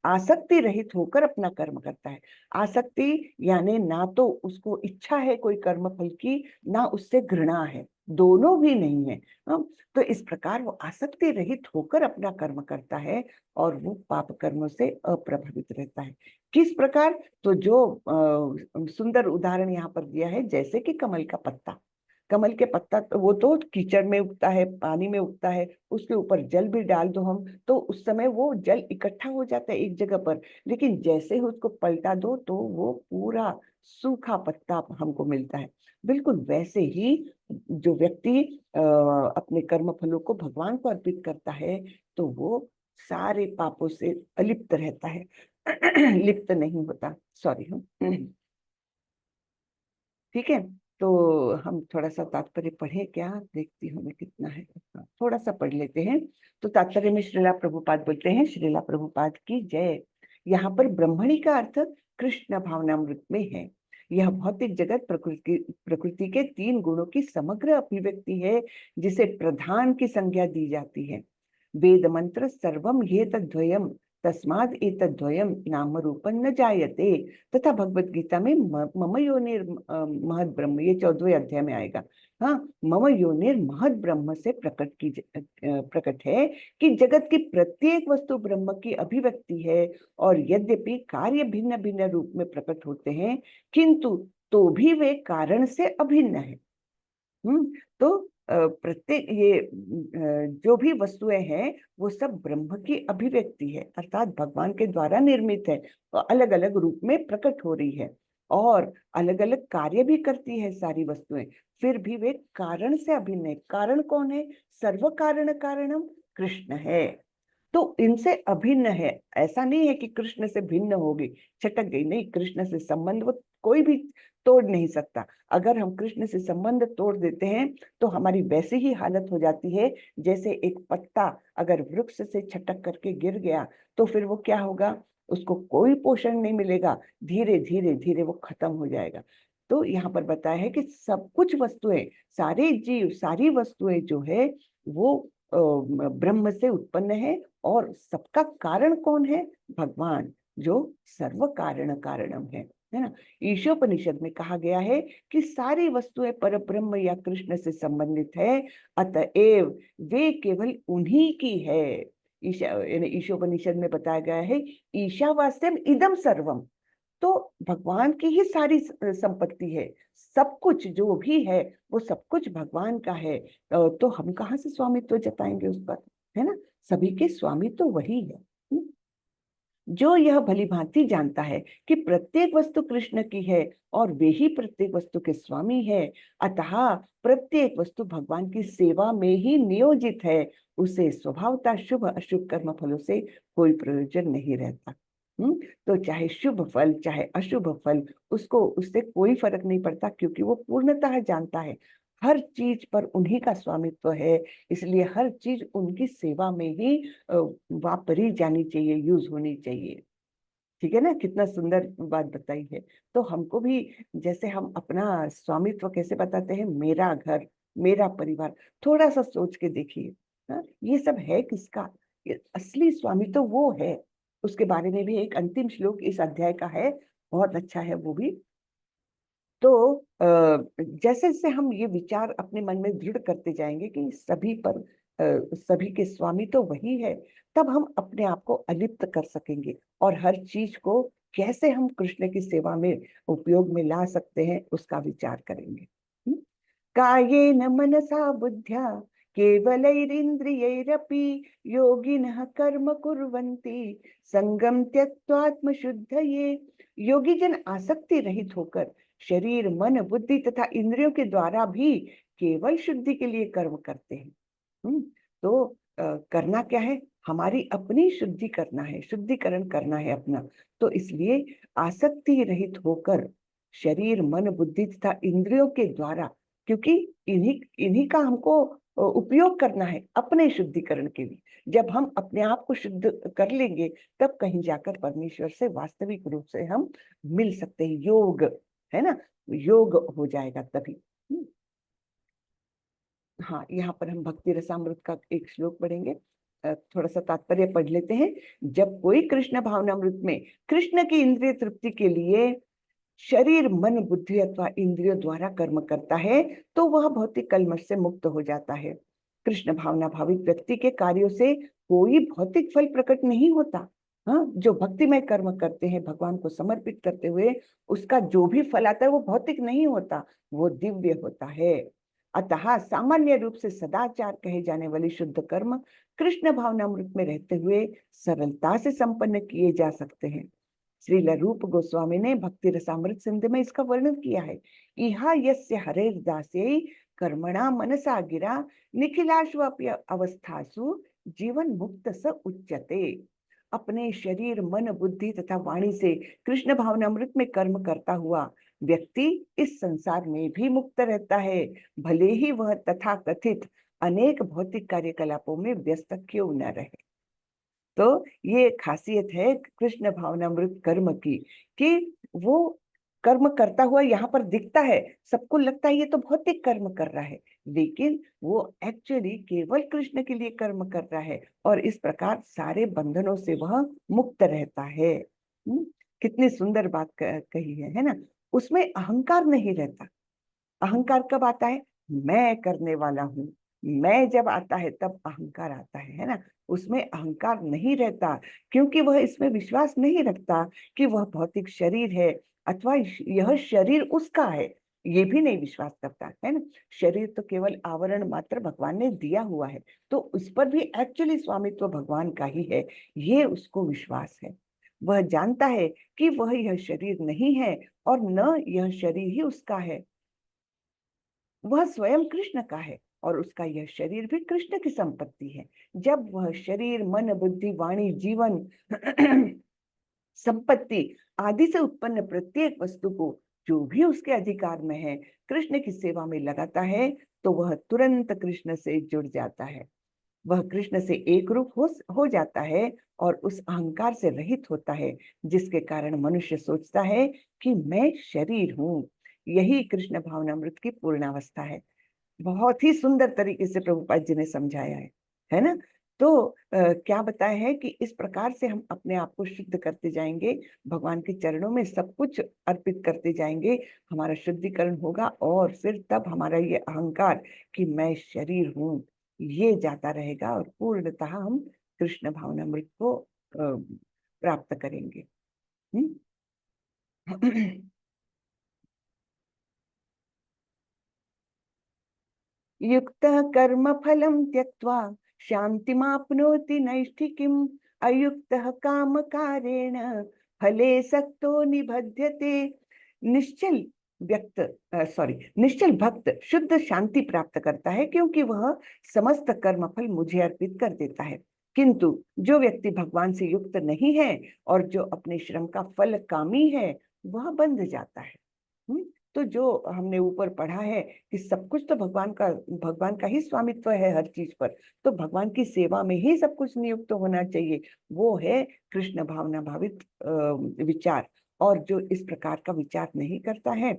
आसक्ति रहित होकर अपना कर्म करता है, आसक्ति यानी ना तो उसको इच्छा है कोई कर्म फल की, ना उससे घृणा है, दोनों भी नहीं है। तो इस प्रकार वो आसक्ति रहित होकर अपना कर्म करता है और वो पाप कर्मों से अप्रभावित रहता है। किस प्रकार? तो जो सुंदर उदाहरण यहाँ पर दिया है, जैसे कि कमल का पत्ता। कमल के पत्ता वो तो कीचड़ में उगता है, पानी में उगता है, उसके ऊपर जल भी डाल दो हम तो उस समय वो जल इकट्ठा हो जाता है एक जगह पर, लेकिन जैसे ही उसको पलटा दो तो वो पूरा सूखा पत्ता हमको मिलता है। बिल्कुल वैसे ही जो व्यक्ति अपने कर्म फलों को भगवान को अर्पित करता है, तो वो सारे पापों से अलिप्त रहता है, लिप्त नहीं होता। सॉरी, ठीक है। तो हम थोड़ा सा तात्पर्य पढ़े क्या? देखती हूँ मैं कितना है, थोड़ा सा पढ़ लेते हैं। तो तात्पर्य में श्रीला प्रभुपाद बोलते हैं, श्रीला प्रभुपाद की जय। यहाँ पर ब्रह्मणी का अर्थ कृष्ण भावनामृत में है। यह भौतिक जगत प्रकृति के 3 गुणों की समग्र अभिव्यक्ति है, जिसे प्रधान की संज्ञा दी जाती है। वेद मंत्र सर्वम ये तद्वयम तस्माद एतद्वयम नाम रूपं न जायते, तथा भगवत गीता में मम योनिर महद ब्रह्म, ये 14वें अध्याय में आएगा। हाँ, मम योनिर महद ब्रह्म से प्रकट है कि जगत की प्रत्येक वस्तु ब्रह्म की अभिव्यक्ति है, और यद्यपि कार्य भिन्न भिन्न रूप में प्रकट होते हैं, किंतु तो भी वे कारण से अभिन्न है। तो प्रत्येक ये जो भी वस्तुएं हैं वो सब ब्रह्म की अभिव्यक्ति है, अर्थात भगवान के द्वारा निर्मित है, तो अलग अलग रूप में प्रकट हो रही है और अलग अलग कार्य भी करती है सारी वस्तुएं, फिर भी वे कारण से अभिन्न है। कारण कौन है? सर्व कारण कारणम कृष्ण है, तो इनसे अभिन्न है। ऐसा नहीं है कि कृष्ण से भिन्न होगी, छटक गई, नहीं, कृष्ण से संबंध वो कोई भी तोड़ नहीं सकता। अगर हम कृष्ण से संबंध तोड़ देते हैं तो हमारी वैसी ही हालत हो जाती है जैसे एक पत्ता अगर वृक्ष से छटक करके गिर गया तो फिर वो क्या होगा? उसको कोई पोषण नहीं मिलेगा, धीरे धीरे धीरे वो खत्म हो जाएगा। तो यहाँ पर बताया है कि सब कुछ वस्तुएं, सारे जीव, सारी वस्तुएं जो है वो ब्रह्म से उत्पन्न है, और सबका कारण कौन है? भगवान, जो सर्व कारण कारणम है ना। ईशोपनिषद में कहा गया है कि सारी वस्तुएं परब्रह्म या कृष्ण से संबंधित है, अतएव वे केवल उन्हीं की है। ईशोपनिषद में बताया गया है ईशावास्यम इदम सर्वम, तो भगवान की ही सारी संपत्ति है, सब कुछ जो भी है वो सब कुछ भगवान का है। तो हम कहाँ से स्वामित्व जताएंगे उस पर, है ना। सभी के स्वामी तो वही है। जो यह भली भांति जानता है कि प्रत्येक वस्तु कृष्ण की है और वे ही प्रत्येक वस्तु के स्वामी है, अतः प्रत्येक वस्तु भगवान की सेवा में ही नियोजित है, उसे स्वभावतः शुभ अशुभ कर्म फलों से कोई प्रयोजन नहीं रहता। तो चाहे शुभ फल चाहे अशुभ फल, उसको उससे कोई फर्क नहीं पड़ता, क्योंकि वो पूर्णतः जानता है हर चीज पर उन्हीं का स्वामित्व है। इसलिए हर चीज उनकी सेवा में ही वापरी जानी चाहिए, यूज होनी चाहिए। ठीक है ना, कितना सुंदर बात बताई है। तो हमको भी, जैसे हम अपना स्वामित्व कैसे बताते हैं, मेरा घर मेरा परिवार, थोड़ा सा सोच के देखिए। ये सब है किसका? ये असली स्वामी तो वो है। उसके बारे में भी एक अंतिम श्लोक इस अध्याय का है, बहुत अच्छा है वो भी। तो जैसे जैसे हम ये विचार अपने मन में दृढ़ करते जाएंगे कि सभी पर सभी के स्वामी तो वही है, तब हम अपने आप को अलिप्त कर सकेंगे और हर चीज को कैसे हम कृष्ण की सेवा में उपयोग में ला सकते हैं उसका विचार करेंगे। कायेन मनसा बुद्ध्या केवलैरिन्द्रियैरपि योगिनः कर्म कुर्वन्ति संगम त्यक्त्वात्मशुद्धये। योगी जन आसक्ति रहित होकर शरीर मन बुद्धि तथा इंद्रियों के द्वारा भी केवल शुद्धि के लिए कर्म करते हैं। तो करना क्या है, हमारी अपनी शुद्धि करना है, शुद्धिकरण करना है अपना। तो इसलिए आसक्ति रहित होकर शरीर मन बुद्धि तथा इंद्रियों के द्वारा, क्योंकि इन्हीं इन्हीं का हमको उपयोग करना है अपने शुद्धिकरण के लिए। जब हम अपने आप को शुद्ध कर लेंगे, तब कहीं जाकर परमेश्वर से वास्तविक रूप से हम मिल सकते हैं। योग है ना, योग हो जाएगा तभी। हाँ, यहाँ पर हम भक्ति रसामृत का एक श्लोक पढ़ेंगे, थोड़ा सा तात्पर्य पढ़ लेते हैं। जब कोई कृष्ण भावनामृत में कृष्ण की इंद्रिय तृप्ति के लिए शरीर मन बुद्धि अथवा इंद्रियों द्वारा कर्म करता है, तो वह भौतिक कलमश से मुक्त हो जाता है। कृष्ण भावना भावित व्यक्ति के कार्यों से कोई भौतिक फल प्रकट नहीं होता। हाँ, जो भक्तिमय कर्म करते हैं भगवान को समर्पित करते हुए, उसका जो भी फल आता है वो भौतिक नहीं होता, वो दिव्य होता है। अतः सामान्य रूप से सदाचार कहे जाने वाले शुद्ध कर्म कृष्ण भावनामृत में रहते हुए सरलता से संपन्न किए जा सकते हैं। श्रील रूप गोस्वामी ने भक्ति रसामृत सिंधु में इसका वर्णन किया है। इहा यस्य हरेर दास्यै कर्मणा मनसा गिरा निखिलाश्वप्य अवस्थासु जीवन मुक्त स उच्यते। अपने शरीर मन बुद्धि तथा वाणी से कृष्ण भावनामृत में कर्म करता हुआ व्यक्ति इस संसार में भी मुक्त रहता है, भले ही वह तथा कथित अनेक भौतिक कार्यकलापों में व्यस्त क्यों न रहे। तो ये खासियत है कृष्ण भावनामृत कर्म की, कि वो कर्म करता हुआ यहाँ पर दिखता है, सबको लगता है ये तो भौतिक कर्म कर रहा है, लेकिन वो एक्चुअली केवल कृष्ण के लिए कर्म कर रहा है, और इस प्रकार सारे बंधनों से वह मुक्त रहता है। कितनी सुंदर बात कही है ना। उसमें अहंकार नहीं रहता। अहंकार कब आता है, मैं करने वाला हूँ, मैं जब आता है तब अहंकार आता है ना। उसमें अहंकार नहीं रहता, क्योंकि वह इसमें विश्वास नहीं रखता कि वह भौतिक शरीर है अथवा यह शरीर उसका है, ये भी नहीं विश्वास करता है ना। शरीर तो केवल आवरण मात्र भगवान ने दिया हुआ है, तो उस पर भी एक्चुअली स्वामित्व भगवान का ही है, ये उसको विश्वास है। वह जानता है कि वह यह शरीर नहीं है और न यह शरीर ही उसका है, वह स्वयं कृष्ण का है और उसका यह शरीर भी कृष्ण की संपत्ति है। जब वह शरीर मन बुद्धि वाणी जीवन संपत्ति आदि से उत्पन्न प्रत्येक वस्तु को जो भी उसके अधिकार में है कृष्ण की सेवा में लगाता है, तो वह तुरंत कृष्ण से जुड़ जाता है। वह कृष्ण से एक रूप हो जाता है और उस अहंकार से रहित होता है, जिसके कारण मनुष्य सोचता है कि मैं शरीर हूँ। यही कृष्ण भावनामृत की पूर्णावस्था है। बहुत ही सुंदर तरीके से प्रभुपाद जी ने समझाया है ना। तो क्या बताया है कि इस प्रकार से हम अपने आप को शुद्ध करते जाएंगे, भगवान के चरणों में सब कुछ अर्पित करते जाएंगे, हमारा शुद्धिकरण होगा, और फिर तब हमारा ये अहंकार कि मैं शरीर हूँ ये जाता रहेगा, और पूर्णतः हम कृष्ण भावनामृत को प्राप्त करेंगे। युक्तः कर्म फलं त्यक्त्वा शान्तिमाप्नोति नैष्ठिकीम् अयुक्तः कामकारेण फले सक्तो निबध्यते। निश्चल निश्चल भक्त शुद्ध शांति प्राप्त करता है क्योंकि वह समस्त कर्म फल मुझे अर्पित कर देता है। किंतु जो व्यक्ति भगवान से युक्त नहीं है और जो अपने श्रम का फल कामी है वह बंध जाता है। तो जो हमने ऊपर पढ़ा है कि सब कुछ तो भगवान का ही स्वामित्व है हर चीज पर, तो भगवान की सेवा में ही सब कुछ नियुक्त होना चाहिए, वो है कृष्ण भावना भावित विचार। और जो इस प्रकार का विचार नहीं करता है,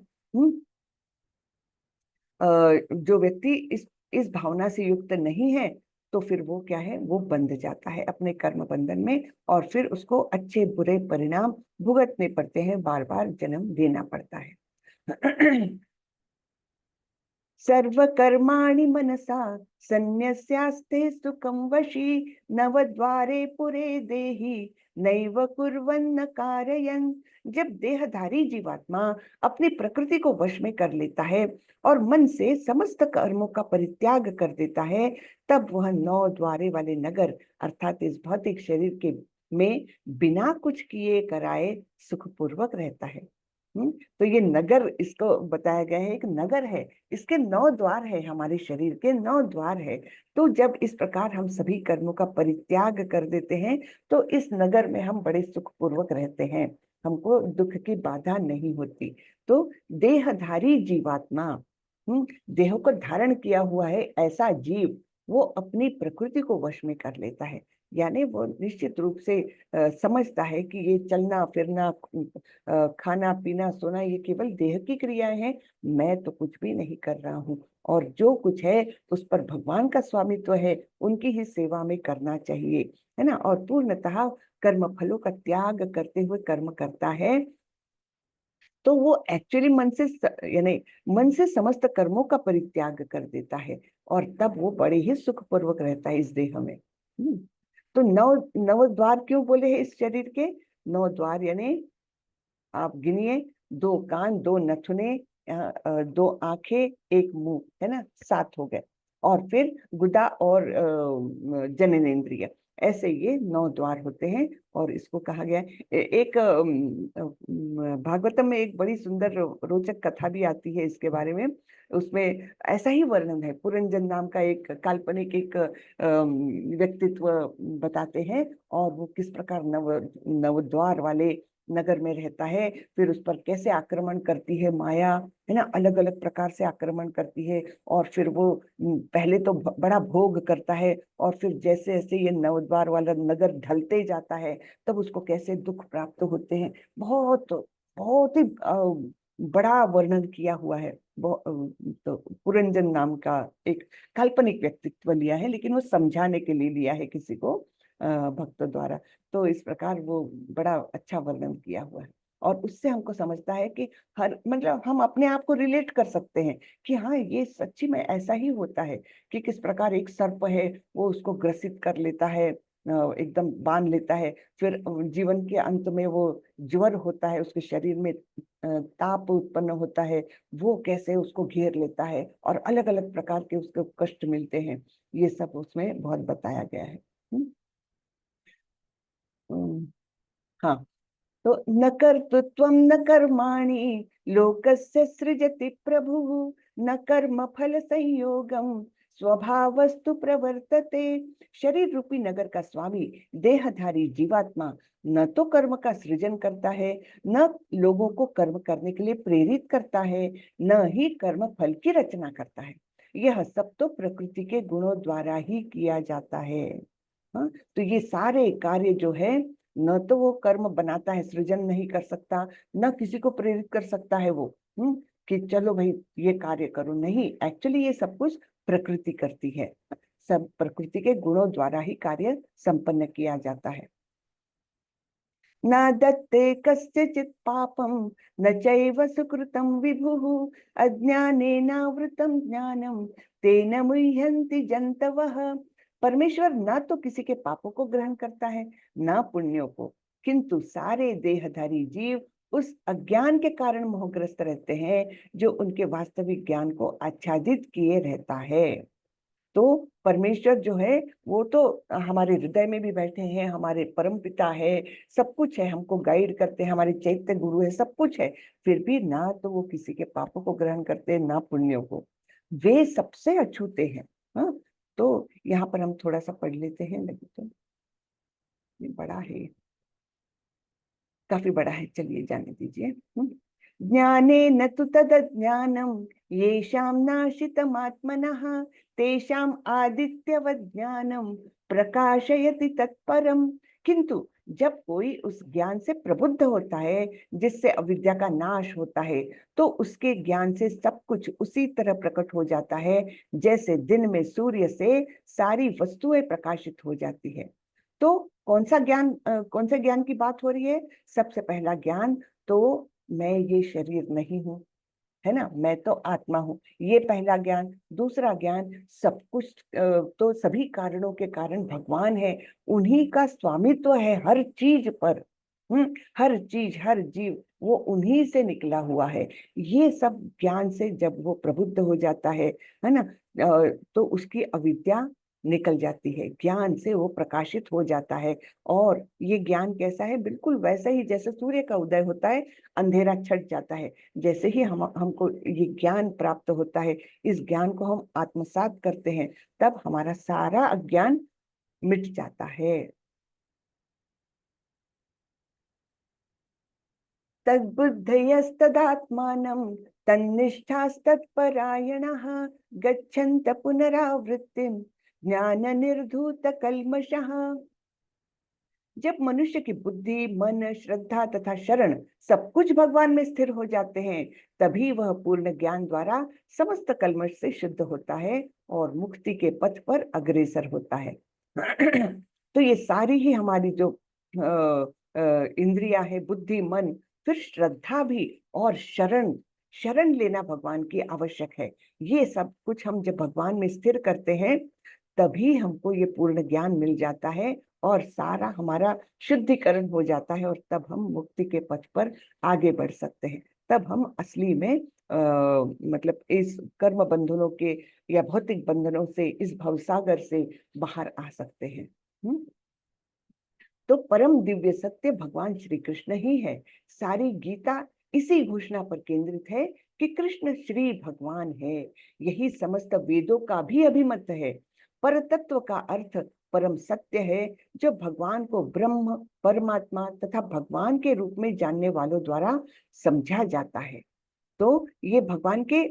जो व्यक्ति इस भावना से युक्त नहीं है, तो फिर वो क्या है, वो बंध जाता है अपने कर्म बंधन में, और फिर उसको अच्छे बुरे परिणाम भुगतने पड़ते हैं, बार बार जन्म लेना पड़ता है। सर्वकर्माणि मनसा सन्न्यस्यास्ते सुखं वशी नवद्वारे पुरे देहि नैव कुर्वन्न कारयन्। जब देहधारी जीवात्मा अपनी प्रकृति को वश में कर लेता है और मन से समस्त कर्मों का परित्याग कर देता है, तब वह 9 द्वारे वाले नगर अर्थात इस भौतिक शरीर के में बिना कुछ किए कराए सुखपूर्वक रहता है। तो ये नगर इसको बताया गया है, एक नगर है, इसके 9 द्वार है, हमारे शरीर के 9 द्वार है। तो जब इस प्रकार हम सभी कर्मों का परित्याग कर देते हैं तो इस नगर में हम बड़े सुखपूर्वक रहते हैं, हमको दुख की बाधा नहीं होती। तो देहधारी जीवात्मा, देह को धारण किया हुआ है ऐसा जीव, वो अपनी प्रकृति को वश में कर लेता है, यानी वो निश्चित रूप से समझता है कि ये चलना फिरना, खाना पीना सोना, ये केवल देह की क्रियाएं हैं, मैं तो कुछ भी नहीं कर रहा हूँ, और जो कुछ है उस पर भगवान का स्वामित्व है, उनकी ही सेवा में करना चाहिए, है ना। और पूर्णतः कर्म फलों का त्याग करते हुए कर्म करता है, तो वो एक्चुअली यानी मन से समस्त कर्मों का परित्याग कर देता है, और तब वो बड़े ही सुखपूर्वक रहता है इस देह में। तो 9 द्वार क्यों बोले हैं इस शरीर के? 9 द्वार यानी आप गिनिए, 2 कान, 2 नथुने, 2 आंखें, 1 मुंह, है ना, 7 हो गए, और फिर गुदा और जननेंद्रिय, ऐसे ये 9 द्वार होते हैं। और इसको कहा गया एक भागवतम में एक बड़ी सुंदर रोचक कथा भी आती है इसके बारे में, उसमें ऐसा ही वर्णन है। पुरंजन नाम का एक काल्पनिक एक व्यक्तित्व बताते हैं, और वो किस प्रकार नव द्वार वाले नगर में रहता है, फिर उस पर कैसे आक्रमण करती है माया, है ना, अलग अलग प्रकार से आक्रमण करती है, और फिर वो पहले तो बड़ा भोग करता है, और फिर जैसे जैसे ये 9 द्वार वाला नगर ढलते जाता है तब उसको कैसे दुख प्राप्त होते हैं। बहुत बहुत ही बड़ा वर्णन किया हुआ है। तो पुरंजन नाम का एक काल्पनिक व्यक्तित्व लिया है, लेकिन वो समझाने के लिए लिया है किसी को, भक्तों द्वारा। तो इस प्रकार वो बड़ा अच्छा वर्णन किया हुआ है, और उससे हमको समझता है कि हर मतलब हम अपने आप को रिलेट कर सकते हैं कि हाँ, ये सच्ची में ऐसा ही होता है कि किस प्रकार एक सर्प है, वो उसको ग्रसित कर लेता है, एकदम बांध लेता है, फिर जीवन के अंत में वो ज्वर होता है, उसके शरीर में ताप उत्पन्न होता है, वो कैसे उसको घेर लेता है, और अलग अलग प्रकार के उसको कष्ट मिलते हैं, ये सब उसमें बहुत बताया गया है। हाँ, तो न कर्तृत्वं न कर्माणि लोकस्य सृजति प्रभुः न कर्म फल संयोगम स्वभावस्तु प्रवर्तते। शरीर रूपी नगर का स्वामी देहधारी जीवात्मा न तो कर्म का सृजन करता है, न लोगों को कर्म करने के लिए प्रेरित करता है, न ही कर्म फल की रचना करता है। यह सब तो प्रकृति के गुणों द्वारा ही किया जाता है। हाँ, तो ये सारे कार्य जो है, न तो वो कर्म बनाता है, सृजन नहीं कर सकता, न किसी को प्रेरित कर सकता है वो, कि चलो भाई ये कार्य करो, नहीं, एक्चुअली ये सब कुछ प्रकृति करती है, सब प्रकृति के गुणों द्वारा ही कार्य संपन्न किया जाता है। न दत्ते कस्यचित् पापं न चैव सुकृतं विभुः अज्ञानेनावृतं ज्ञानं तेन मुह्यन्ति जन्तवः। परमेश्वर न तो किसी के पापों को ग्रहण करता है, न पुण्यों को, किंतु सारे देहधारी जीव उस अज्ञान के कारण मोहग्रस्त रहते हैं जो उनके वास्तविक ज्ञान को आच्छादित किए रहता है। तो परमेश्वर जो है वो तो हमारे हृदय में भी बैठे हैं, हमारे परम पिता है, सब कुछ है, हमको गाइड करते हैं, हमारे चैत्य गुरु है, सब कुछ है। फिर भी ना तो वो किसी के पापों को ग्रहण करते हैं ना पुण्यों को, वे सबसे अछूते हैं। हाँ, तो यहाँ पर हम थोड़ा सा पढ़ लेते हैं, लगे तो ये बड़ा है, काफी बड़ा है, चलिए जाने दीजिए। ज्ञाने न तु तदज्ञानम येषां नाशितमात्मनः तेषाम आदित्यवत् ज्ञानम प्रकाशयति तत्परम। किंतु जब कोई उस ज्ञान से प्रबुद्ध होता है जिससे अविद्या का नाश होता है, तो उसके ज्ञान से सब कुछ उसी तरह प्रकट हो जाता है जैसे दिन में सूर्य से सारी वस्तुएं प्रकाशित हो जाती है। तो कौन सा ज्ञान, कौन से ज्ञान की बात हो रही है? सबसे पहला ज्ञान तो मैं ये शरीर नहीं हूँ, है ना, मैं तो आत्मा हूँ, ये पहला ज्ञान। दूसरा ज्ञान, सब कुछ तो सभी कारणों के कारण भगवान है, उन्हीं का स्वामित्व है हर चीज पर। हर चीज, हर जीव वो उन्हीं से निकला हुआ है। ये सब ज्ञान से जब वो प्रबुद्ध हो जाता है ना, तो उसकी अविद्या निकल जाती है, ज्ञान से वो प्रकाशित हो जाता है। और ये ज्ञान कैसा है? बिल्कुल वैसा ही जैसे सूर्य का उदय होता है, अंधेरा छट जाता है। जैसे ही हमको ये ज्ञान प्राप्त होता है, इस ज्ञान को हम आत्मसात करते हैं, तब हमारा सारा अज्ञान मिट जाता है। तद्बुद्धयस्तदात्मानं तन्निष्ठास्तत्परायणः गच्छन्त पुनरावृत्तिं ज्ञान निर्धूत कल्मषः। जब मनुष्य की बुद्धि, मन, श्रद्धा तथा शरण सब कुछ भगवान में स्थिर हो जाते हैं, तभी वह पूर्ण ज्ञान द्वारा समस्त कल्मष से शुद्ध होता है और मुक्ति के पथ पर अग्रसर होता है। तो ये सारी ही हमारी जो इंद्रियां है, बुद्धि, मन, फिर श्रद्धा भी और शरण, शरण लेना भगवान की आवश्यक है। ये सब कुछ हम जब भगवान में स्थिर करते हैं, तभी हमको ये पूर्ण ज्ञान मिल जाता है और सारा हमारा शुद्धिकरण हो जाता है, और तब हम मुक्ति के पथ पर आगे बढ़ सकते हैं। तब हम असली में मतलब इस कर्म बंधनों के या भौतिक बंधनों से, इस भवसागर से बाहर आ सकते हैं। तो परम दिव्य सत्य भगवान श्री कृष्ण ही है। सारी गीता इसी घोषणा पर केंद्रित है कि कृष्ण श्री भगवान है। यही समस्त वेदों का भी अभिमत है। परतत्व का अर्थ परम सत्य है, जो भगवान को ब्रह्म, परमात्मा तथा भगवान के रूप में जानने वालों द्वारा समझा जाता है। तो ये भगवान के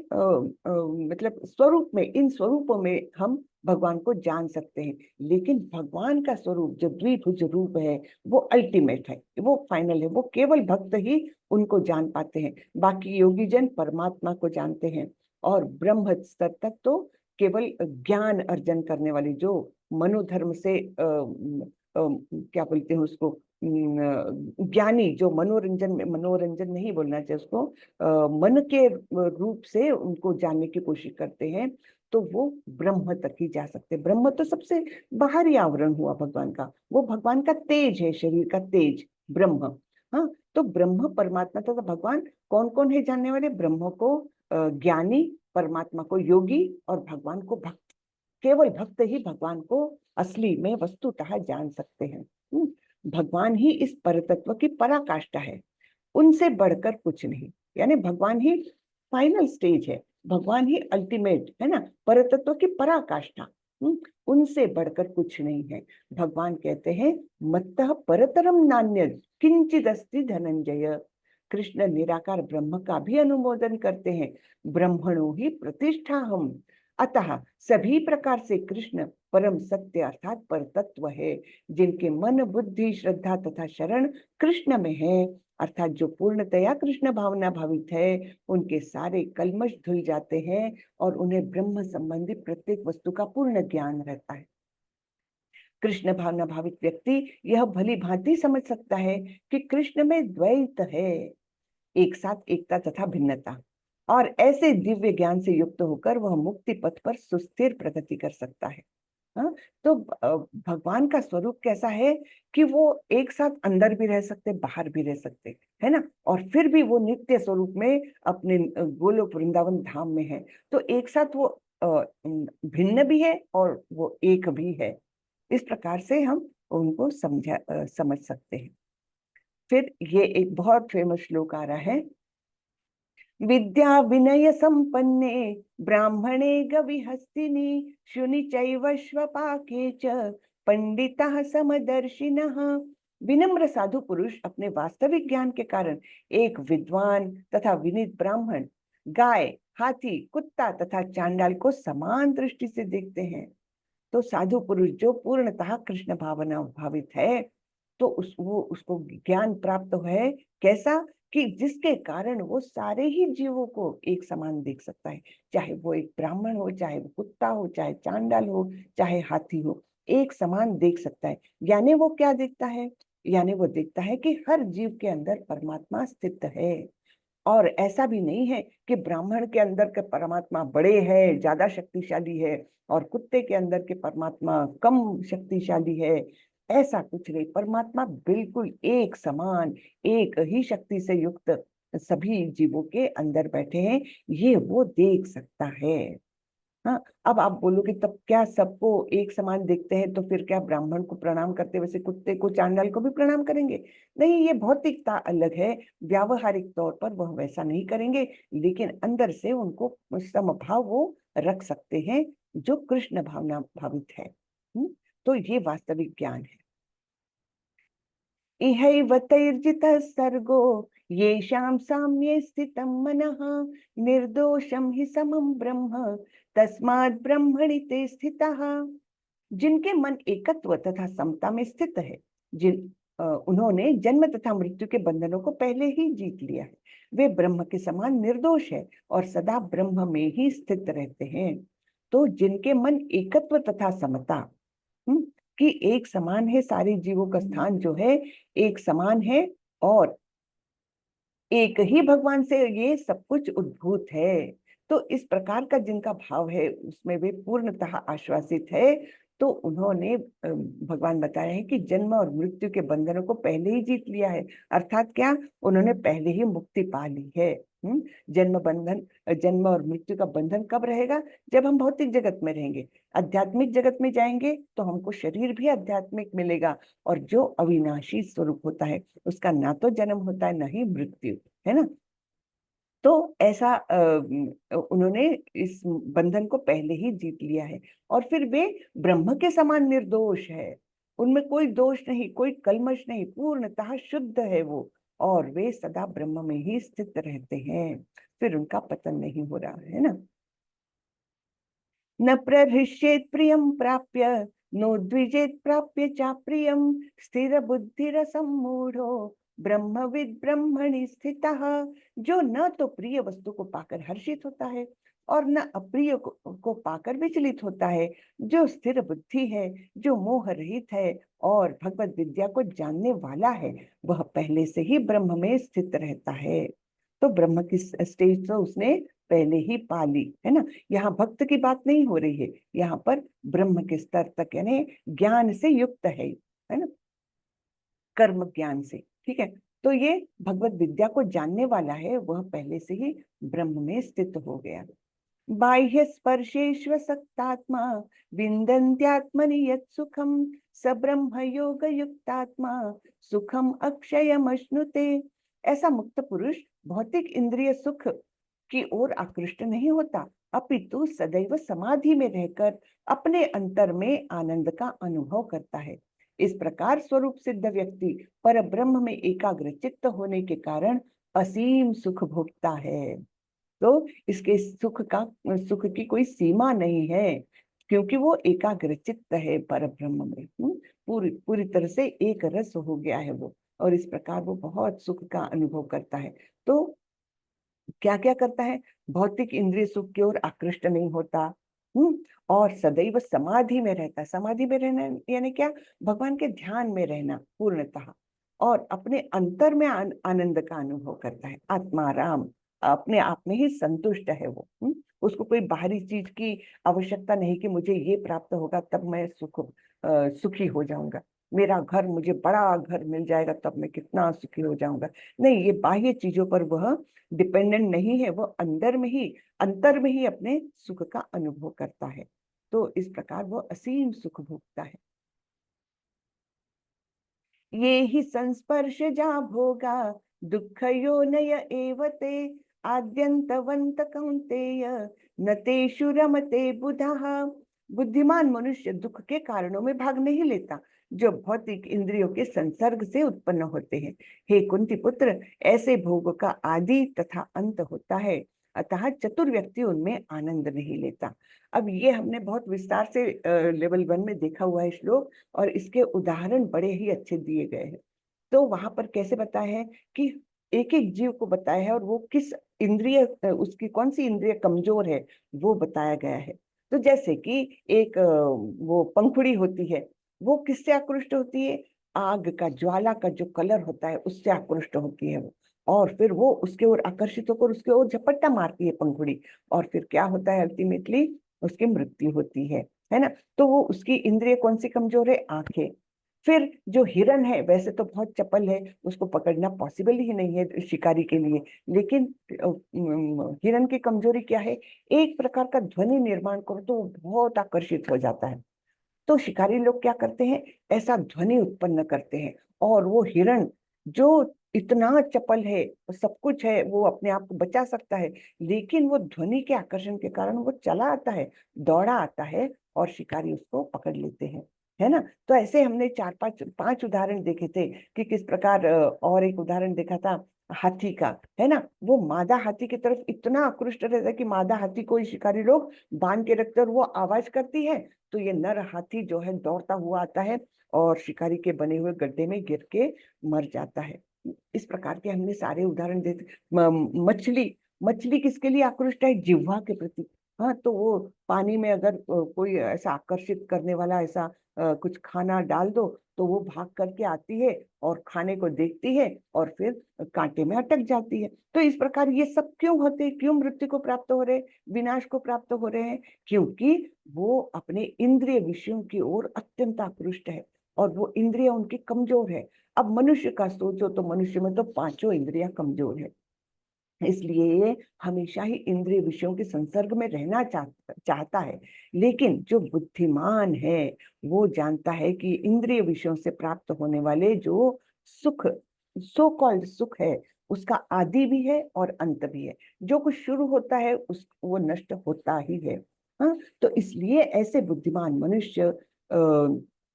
मतलब स्वरूप में, इन स्वरूपों में हम भगवान को जान सकते हैं। लेकिन भगवान का स्वरूप जो द्विभुज रूप है, वो अल्टीमेट है, वो फाइनल है, वो केवल भक्त ही उनको जान पाते हैं। बाकी योगी जन परमात्मा को जानते हैं, और ब्रह्म स्तर तक तो केवल ज्ञान अर्जन करने वाले, जो मनोधर्म से क्या बोलते हैं उसको, ज्ञानी, जो मनोरंजन में, मनोरंजन नहीं बोलना चाहिए उसको, मन के रूप से उनको जानने की कोशिश करते हैं, तो वो ब्रह्म तक ही जा सकते हैं। ब्रह्म तो सबसे बाहरी आवरण हुआ भगवान का, वो भगवान का तेज है, शरीर का तेज ब्रह्म। हाँ, तो ब्रह्म, परमात्मा तथा भगवान कौन कौन है जानने वाले? ब्रह्म को ज्ञानी, परमात्मा को योगी, और भगवान को भक्त। केवल भक्त ही भगवान को असली में वस्तुतः जान सकते हैं। भगवान ही इस परतत्व की पराकाष्ठा है, उनसे बढ़कर कुछ नहीं। यानी भगवान ही फाइनल स्टेज है, भगवान ही अल्टीमेट है ना, परतत्व की पराकाष्ठा। उनसे बढ़कर कुछ नहीं है। भगवान कहते हैं, मत्तः परतरम नान्य किंचिद अस्ति धनंजय। कृष्ण निराकार ब्रह्म का भी अनुमोदन करते हैं। ब्रह्मणो ही प्रतिष्ठा हम। अतः सभी प्रकार से कृष्ण परम सत्य अर्थात परतत्व है। जिनके मन, बुद्धि, श्रद्धा तथा शरण कृष्ण में है, अर्थात जो पूर्णतया कृष्ण भावना भावित है, उनके सारे कल्मश धुल जाते हैं और उन्हें ब्रह्म संबंधी प्रत्येक वस्तु का पूर्ण ज्ञान रहता है। कृष्ण भावना भावित व्यक्ति यह भली भांति समझ सकता है कि कृष्ण में द्वैत है, एक साथ एकता तथा भिन्नता, और ऐसे दिव्य ज्ञान से युक्त होकर वह मुक्ति पथ पर सुस्थिर प्रगति कर सकता है। हाँ, तो भगवान का स्वरूप कैसा है कि वो एक साथ अंदर भी रह सकते, बाहर भी रह सकते, है ना, और फिर भी वो नित्य स्वरूप में अपने गोलोक वृंदावन धाम में है। तो एक साथ वो भिन्न भी है और वो एक भी है। इस प्रकार से हम उनको समझ सकते हैं। फिर ये एक बहुत फेमस श्लोक आ रहा है, विद्या विनय संपन्ने ब्राह्मणे गविहस्तिनि शुनि चैव श्वपाके च पंडितः समदर्शिनः। विनम्र साधु पुरुष अपने वास्तविक ज्ञान के कारण एक विद्वान तथा विनीत ब्राह्मण, गाय, हाथी, कुत्ता तथा चांडाल को समान दृष्टि से देखते हैं। तो साधु पुरुष जो पूर्णतः कृष्ण भावना भावित है, तो उसको ज्ञान प्राप्त है कैसा, कि जिसके कारण वो सारे ही जीवों को एक समान देख सकता है, चाहे वो एक ब्राह्मण हो, चाहे वो कुत्ता हो, चाहे चांडाल हो, चाहे हाथी हो, एक समान देख सकता है। यानी वो क्या देखता है, यानी वो देखता है कि हर जीव के अंदर परमात्मा स्थित है। और ऐसा भी नहीं है कि ब्राह्मण के अंदर के परमात्मा बड़े हैं, ज्यादा शक्तिशाली है, और कुत्ते के अंदर के परमात्मा कम शक्तिशाली है। ऐसा कुछ नहीं, परमात्मा बिल्कुल एक समान, एक ही शक्ति से युक्त सभी जीवों के अंदर बैठे हैं, ये वो देख सकता है। हाँ, अब आप बोलोगे तब क्या सबको एक समान देखते हैं, तो फिर क्या ब्राह्मण को प्रणाम करते वैसे कुत्ते को, चांडाल को भी प्रणाम करेंगे? नहीं, ये भौतिकता अलग है, व्यावहारिक तौर पर वह वैसा नहीं करेंगे, लेकिन अंदर से उनको समभाव वो रख सकते हैं, जो कृष्ण भावना भावित है। तो ये वास्तविक ज्ञान है। इहैव तैर्जितः सर्गो येषां साम्ये स्थितं मनः निर्दोषं हि समं ब्रह्म तस्मात् ब्रह्मणि ते स्थितः। जिनके मन एकत्व तथा समता में स्थित है, उन्होंने जन्म तथा मृत्यु के बंधनों को पहले ही जीत लिया है, वे ब्रह्म के समान निर्दोष है और सदा ब्रह्म में ही स्थित रहते हैं। तो जिनके मन एकत्व तथा समता, कि एक समान है, सारे जीवों का स्थान जो है एक समान है, और एक ही भगवान से ये सब कुछ उद्भूत है, तो इस प्रकार का जिनका भाव है उसमें वे पूर्णतः आश्वासित है। तो उन्होंने भगवान बताया है कि जन्म और मृत्यु के बंधनों को पहले ही जीत लिया है, अर्थात क्या, उन्होंने पहले ही मुक्ति पा ली है। जन्म और मृत्यु का बंधन कब रहेगा? जब हम भौतिक जगत में रहेंगे। आध्यात्मिक जगत में जाएंगे तो हमको शरीर भी आध्यात्मिक मिलेगा, और जो अविनाशी स्वरूप होता है उसका ना तो जन्म होता है, ना ही मृत्यु, है ना। तो ऐसा उन्होंने इस बंधन को पहले ही जीत लिया है, और फिर वे ब्रह्म के समान निर्दोष है, उनमें कोई दोष नहीं, कोई कल्मश नहीं, पूर्णतः शुद्ध है वो, और वे सदा ब्रह्म में ही स्थित रहते हैं, फिर उनका पतन नहीं हो रहा है ना। न प्रहृष्येत् प्रियं प्राप्य नोद्विजेत् प्राप्य च प्रियं स्थिर बुद्धिरसम्मूढ़ो ब्रह्मविद् ब्रह्मणि स्थितः। जो न तो प्रिय वस्तु को पाकर हर्षित होता है और न अप्रिय को पाकर विचलित होता है, जो स्थिर बुद्धि है, जो मोह रहित है और भगवत विद्या को जानने वाला है, वह पहले से ही ब्रह्म में स्थित रहता है। तो ब्रह्म की स्टेज तो उसने पहले ही पा ली है ना। यहाँ भक्त की बात नहीं हो रही है, यहाँ पर ब्रह्म के स्तर तक, यानी ज्ञान से युक्त है ना, कर्म ज्ञान से, ठीक है। तो ये भगवत विद्या को जानने वाला है, वह पहले से ही ब्रह्म में स्थित हो गया। बाह्य स्पर्शेश्व सक्तात्मा विन्दन्त्यात्मनि यत् सुखम स ब्रह्म योग युक्तात्मा सुखम अक्षयमश्नुते। ऐसा मुक्त पुरुष भौतिक इंद्रिय सुख की ओर आकृष्ट नहीं होता, अपितु सदैव समाधि में रहकर अपने अंतर में आनंद का अनुभव करता है। इस प्रकार स्वरूप सिद्ध व्यक्ति पर ब्रह्म में एकाग्र चित्त होने के कारण असीम सुख भोगता है। तो इसके सुख की कोई सीमा नहीं है, क्योंकि वो एकाग्र चित्त है पर ब्रह्म में, पूरी पूरी तरह से एक रस हो गया है वो, और इस प्रकार वो बहुत सुख का अनुभव करता है। तो क्या क्या करता है? भौतिक इंद्रिय सुख की ओर आकृष्ट नहीं होता, और सदैव समाधि में रहता है। समाधि में रहना यानी क्या? भगवान के ध्यान में रहना पूर्णतः, और अपने अंतर में आनंद का अनुभव करता है। आत्मा राम, अपने आप में ही संतुष्ट है वो, उसको कोई बाहरी चीज की आवश्यकता नहीं कि मुझे ये प्राप्त होगा तब मैं सुखी हो जाऊंगा, मेरा घर, मुझे बड़ा घर मिल जाएगा तब मैं कितना सुखी हो जाऊंगा। नहीं, ये बाह्य चीजों पर वह डिपेंडेंट नहीं है, वो अंतर में ही अपने सुख का अनुभव करता है। तो इस प्रकार वो असीम सुख भोगता है। ये ही संस्पर्श जा भोगा दुख योनय एवते आद्यंतवंत कौंतेय न तेषु रमते बुधः। बुद्धिमान मनुष्य दुख के कारणों में भाग नहीं लेता जो भौतिक इंद्रियों के संसर्ग से उत्पन्न होते हैं। हे कुंती पुत्र, ऐसे भोग का आदि तथा अंत होता है, अतः चतुर व्यक्ति उनमें आनंद नहीं लेता। अब ये हमने बहुत विस्तार से लेवल 1 में देखा हुआ है श्लोक, और इसके उदाहरण बड़े ही अच्छे दिए गए हैं। तो वहां पर कैसे बताया है कि एक एक जीव को बताया है, और वो किस इंद्रिय, उसकी कौन सी इंद्रिय कमजोर है वो बताया गया है। तो जैसे कि एक वो पंखुड़ी होती है, वो किससे आकृष्ट होती है? आग का, ज्वाला का जो कलर होता है उससे आकृष्ट होती है वो, और फिर वो उसके ओर आकर्षित होकर उसके ओर झपट्टा मारती है पंखुड़ी, और फिर क्या होता है? अल्टीमेटली उसकी मृत्यु होती है ना। तो वो उसकी इंद्रिय कौन सी कमजोर है? आंखें। फिर जो हिरन है वैसे तो बहुत चपल है, उसको पकड़ना पॉसिबल ही नहीं है शिकारी के लिए, लेकिन हिरन की कमजोरी क्या है? एक प्रकार का ध्वनि निर्माण करो तो वो बहुत आकर्षित हो जाता है। तो शिकारी लोग क्या करते हैं? ऐसा ध्वनि उत्पन्न करते हैं, और वो हिरण जो इतना चपल है, सब कुछ है, वो अपने आप को बचा सकता है, लेकिन वो ध्वनि के आकर्षण के कारण वो चला आता है, दौड़ा आता है, और शिकारी उसको पकड़ लेते हैं, है ना। तो ऐसे हमने 4-5 उदाहरण देखे थे कि किस प्रकार, और एक उदाहरण देखा था हाथी का, है ना। वो मादा हाथी की तरफ इतना आकृष्ट रहता है कि मादा हाथी को शिकारी लोग बांध के रखते, और वो आवाज करती है तो ये नर हाथी जो है दौड़ता हुआ आता है और शिकारी के बने हुए गड्ढे में गिर के मर जाता है। इस प्रकार के हमने सारे उदाहरण देते। मछली मछली किसके लिए आकृष्ट है? जिह्वा के प्रति। हाँ, तो वो पानी में अगर कोई ऐसा आकर्षित करने वाला ऐसा कुछ खाना डाल दो तो वो भाग करके आती है और खाने को देखती है और फिर कांटे में अटक जाती है। तो इस प्रकार ये सब क्यों होते हैं? क्यों मृत्यु को प्राप्त हो रहे, विनाश को प्राप्त हो रहे हैं? क्योंकि वो अपने इंद्रिय विषयों की ओर अत्यंत आकृष्ट है, और वो इंद्रिय उनकी कमजोर है। अब मनुष्य का सोचो तो मनुष्य में तो 5 इंद्रियां कमजोर है, इसलिए ये हमेशा ही इंद्रिय विषयों के संसर्ग में रहना चाहता है। लेकिन जो बुद्धिमान है वो जानता है कि इंद्रिय विषयों से प्राप्त होने वाले जो सुख, सो कॉल्ड सुख है, उसका आदि भी है और अंत भी है। जो कुछ शुरू होता है वो नष्ट होता ही है। हाँ, तो इसलिए ऐसे बुद्धिमान मनुष्य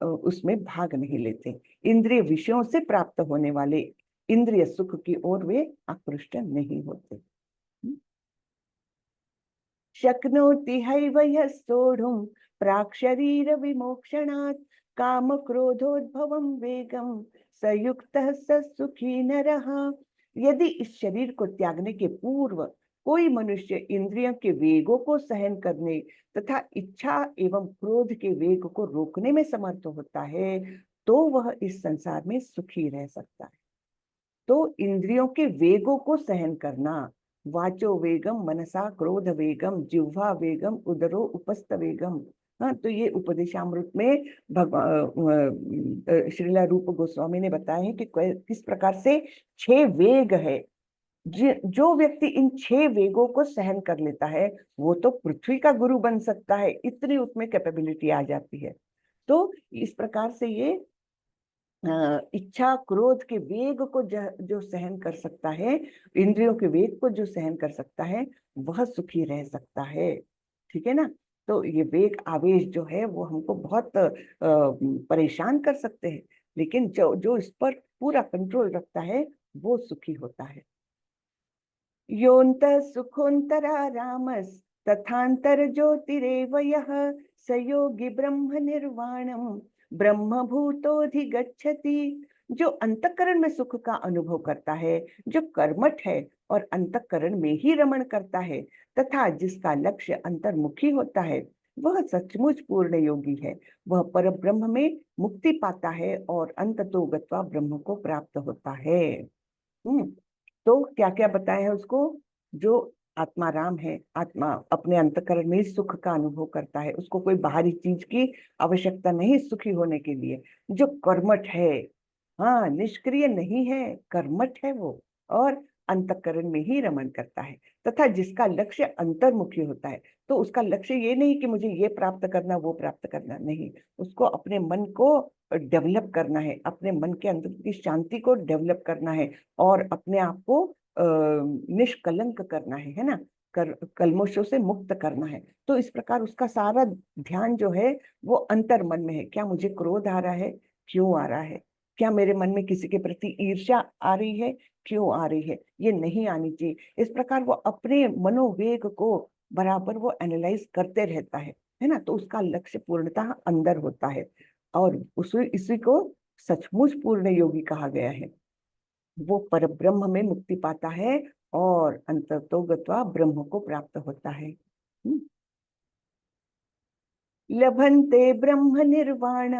उसमें भाग नहीं लेते। इंद्रिय विषयों से प्राप्त होने वाले इंद्रिय सुख की ओर वे आकृष्ट नहीं होते। शक्नोति हैव यः सोढुं प्राक् शरीर विमोक्षणात् काम क्रोधोद्भवं वेगं स युक्तः स सुखी नरः। यदि इस शरीर को त्यागने के पूर्व कोई मनुष्य इंद्रियों के वेगों को सहन करने तथा इच्छा एवं क्रोध के वेग को रोकने में समर्थ होता है तो वह इस संसार में सुखी रह सकता है। तो इंद्रियों के वेगों को सहन करना, वाचो वेगम मनसा क्रोध वेगम जिह्वा वेगम उदरो उपस्थ वेगम। हाँ, तो ये उपदेशामृत में श्रीला रूप गोस्वामी ने बताया है कि किस प्रकार से 6 वेग है। जो व्यक्ति इन 6 वेगों को सहन कर लेता है वो तो पृथ्वी का गुरु बन सकता है, इतनी उसमें कैपेबिलिटी आ जाती है। तो इस प्रकार से ये इच्छा क्रोध के वेग को जो सहन कर सकता है, इंद्रियों के वेग को जो सहन कर सकता है वह सुखी रह सकता है। ठीक है ना। तो ये वेग आवेश जो है वो हमको बहुत परेशान कर सकते हैं, लेकिन जो जो इस पर पूरा कंट्रोल रखता है वो सुखी होता है। योऽन्तः सुखोऽन्तरारामस् तथान्तर ज्योतिरेव यः स योगी ब्रह्म निर्वाणम ब्रह्म भूतोऽधिगच्छति। जो अंतःकरण में सुख का अनुभव करता है, जो कर्मठ है और अंतःकरण में ही रमण करता है तथा जिसका लक्ष्य अंतर्मुखी होता है, वह सचमुच पूर्ण योगी है। वह पर ब्रह्म में मुक्ति पाता है और अंततो गत्वा ब्रह्म को प्राप्त होता है। तो क्या क्या बताया है उसको? जो आत्मा राम है, आत्मा अपने अंतःकरण में ही सुख का अनुभव करता है, उसको कोई बाहरी चीज की आवश्यकता नहीं सुखी होने के लिए। जो कर्मठ है, हाँ, निष्क्रिय नहीं है, कर्मठ है वो, और अंतःकरण में ही रमण करता है, तथा जिसका लक्ष्य अंतर्मुखी होता है। तो उसका लक्ष्य ये नहीं कि मुझे ये प्राप्त करना, वो प्राप्त करना, नहीं, उसको अपने मन को डेवलप करना है, अपने मन के अंदर की शांति को डेवलप करना है, और अपने आप को निष्कलंक करना है ना, कल्मोशों से मुक्त करना है। तो इस प्रकार उसका सारा ध्यान जो है वो अंतर मन में है। क्या मुझे क्रोध आ रहा है, क्यों आ रहा है? क्या मेरे मन में किसी के प्रति ईर्ष्या आ रही है, क्यों आ रही है? ये नहीं आनी चाहिए। इस प्रकार वो अपने मनोवेग को बराबर वो एनालाइज करते रहता है ना। तो उसका लक्ष्य पूर्णतः अंदर होता है, और इसी को सचमुच पूर्ण योगी कहा गया है। वो परब्रह्म में मुक्ति पाता है और अंततो गत्वा ब्रह्म को प्राप्त होता है। लभन्ते ब्रह्म निर्वाण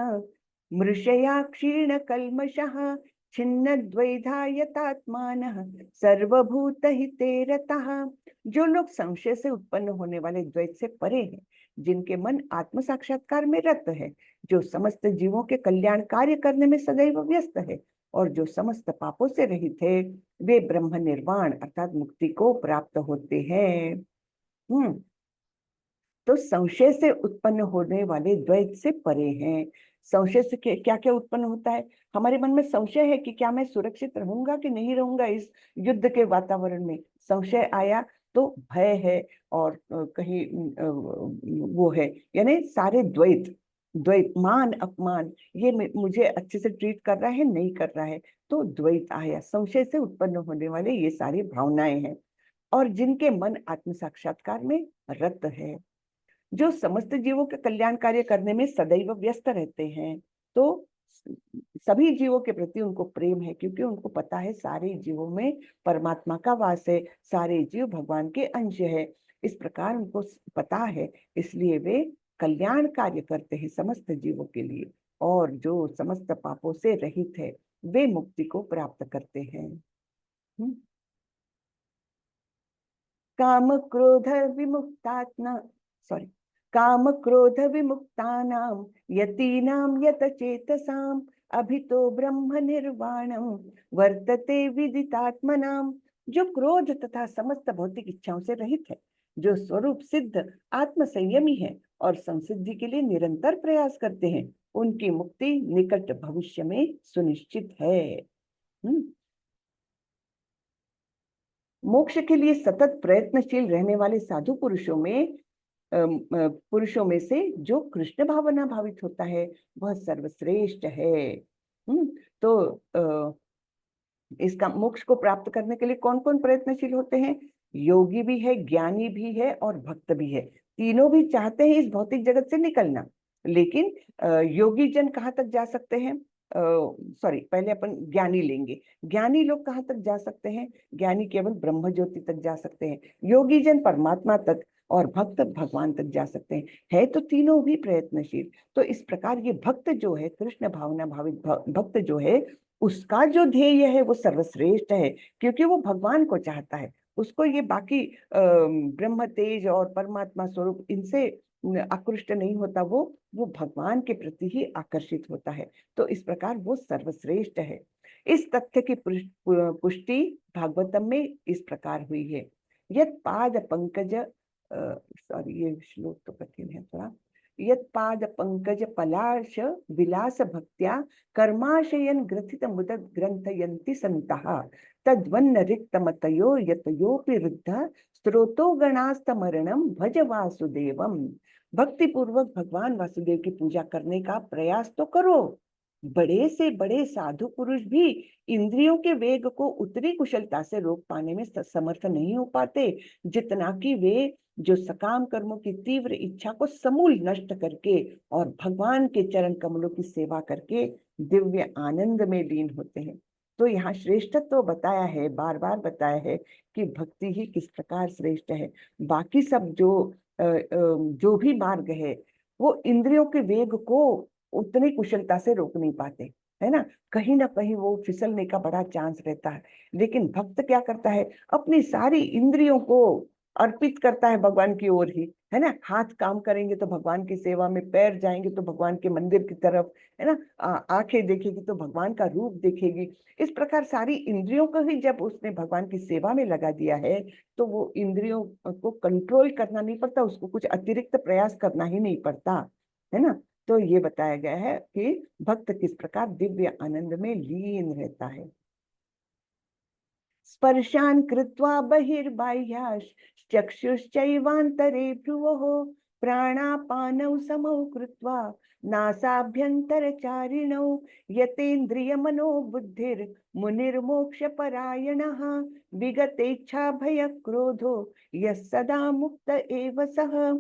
मृषया क्षीण कल्मषः छिन्न द्वैधायतात्मानः सर्वभूत हिते रतः। जो लोग संशय से उत्पन्न होने वाले द्वैत से परे हैं, जिनके मन आत्म साक्षात्कार में रत है, जो समस्त जीवों के कल्याण कार्य करने में सदैव व्यस्त है, और जो समस्त पापों से रहित है, वे ब्रह्म निर्वाण अर्थात मुक्ति को प्राप्त होते हैं। तो संशय से उत्पन्न होने वाले द्वैत से परे हैं। संशय से क्या क्या उत्पन्न होता है? हमारे मन में संशय है कि क्या मैं सुरक्षित रहूंगा कि नहीं रहूंगा इस युद्ध के वातावरण में। संशय आया तो भय है, और कहीं वो है, यानी सारे द्वैत, मान अपमान, ये मुझे अच्छे से ट्रीट कर रहा है, नहीं कर रहा है, तो द्वैत आया। संशय से उत्पन्न होने वाले ये सारी भावनाएं हैं। और जिनके मन आत्म साक्षात्कार में रत है, जो समस्त जीवों के कल्याण कार्य करने में सदैव व्यस्त रहते हैं, तो सभी जीवों के प्रति उनको प्रेम है, क्योंकि उनको पता है सारे जीवों में परमात्मा का वास है, सारे जीव भगवान के अंश है। इस प्रकार उनको पता है, इसलिए वे कल्याण कार्य करते हैं समस्त जीवों के लिए, और जो समस्त पापों से रहित है, वे मुक्ति को प्राप्त करते हैं। काम क्रोध विमुक्तात्मा काम क्रोध विमुक्तानां यतीनां यतचेतसाम् अभितो ब्रह्म निर्वाणं वर्तते विदितात्मनां। जो क्रोध तथा समस्त भौतिक इच्छाओं से रहित है, जो स्वरूप सिद्ध आत्म संयमी है और संसिद्धि के लिए निरंतर प्रयास करते हैं, उनकी मुक्ति निकट भविष्य में सुनिश्चित है। मोक्ष के लिए सतत प्रयत्नशील रहने वाले साधु पुरुषों में से जो कृष्ण भावना भावित होता है, वह सर्वश्रेष्ठ है। तो इसका मोक्ष को प्राप्त करने के लिए कौन कौन प्रयत्नशील होते हैं? योगी भी है, ज्ञानी भी है, और भक्त भी है। तीनों भी चाहते हैं इस भौतिक जगत से निकलना, लेकिन योगी जन कहाँ तक जा सकते हैं? पहले अपन ज्ञानी लेंगे। ज्ञानी लोग कहाँ तक जा सकते हैं? ज्ञानी केवल ब्रह्म ज्योति तक जा सकते हैं, योगी जन परमात्मा तक, और भक्त भगवान तक जा सकते हैं। है तो तीनों भी प्रयत्नशील। तो इस प्रकार ये भक्त जो है, कृष्ण भावना भावित भक्त जो है, उसका जो ध्येय है वो सर्वश्रेष्ठ है, क्योंकि वो भगवान को चाहता है। उसको ये बाकी ब्रह्म तेज और परमात्मा स्वरूप इनसे आकृष्ट नहीं होता, वो भगवान के प्रति ही आकर्षित होता है। तो इस प्रकार वो सर्वश्रेष्ठ है। इस तथ्य की पुष्टि भागवतम में इस प्रकार हुई है। यत पाद पंकज ये श्लोक तो कठिन है थोड़ा। यत पाद पंकज पलाश विलास भक्त्या कर्माशयन ग्रथित मुदत ग्रंथयन्ति संतः तद्वन्न रिक्तमतयो यतयोपि रुद्ध स्रोतो गणास्तमरणम भज वासुदेवम। भक्ति पूर्वक भगवान वासुदेव की पूजा करने का प्रयास तो करो। बड़े से बड़े साधु पुरुष भी इंद्रियों के वेग को उतनी कुशलता से रोक पाने में समर्थ नहीं हो पाते, जितना कि वे जो सकाम कर्मों की तीव्र इच्छा को समूल नष्ट करके और भगवान के चरण कमलों की सेवा करके दिव्य आनंद में लीन होते हैं। तो यहाँ श्रेष्ठत्व बताया है, बार बार बताया है कि भक्ति ही किस प्रकार श्रेष्ठ है। बाकी सब जो भी मार्ग है, वो इंद्रियों के वेग को उतनी कुशलता से रोक नहीं पाते, है ना। कहीं ना कहीं वो फिसलने का बड़ा चांस रहता है। लेकिन भक्त क्या करता है? अपनी सारी इंद्रियों को अर्पित करता है भगवान की ओर ही, है ना। हाथ काम करेंगे तो भगवान की सेवा में, पैर जाएंगे तो भगवान के मंदिर की तरफ, है ना। आंखें देखेगी तो भगवान का रूप देखेगी। इस प्रकार सारी इंद्रियों को ही जब उसने भगवान की सेवा में लगा दिया है, तो वो इंद्रियों को कंट्रोल करना नहीं पड़ता, उसको कुछ अतिरिक्त प्रयास करना ही नहीं पड़ता, है ना। तो ये बताया गया है कि भक्त किस प्रकार दिव्य आनंद में लीन रहता है। स्पर्शान् कृत्वा बहिर्बाह्याश् चक्षुश्चैवान्तरे भ्रुवोः प्राणापानौ समौ कृत्वा नासाभ्यन्तरचारिणौ यतेन्द्रियमनो बुद्धिर्मुनिर्मोक्षपरायणः विगतेच्छा भयक्रोधो यः सदा मुक्त एव सः।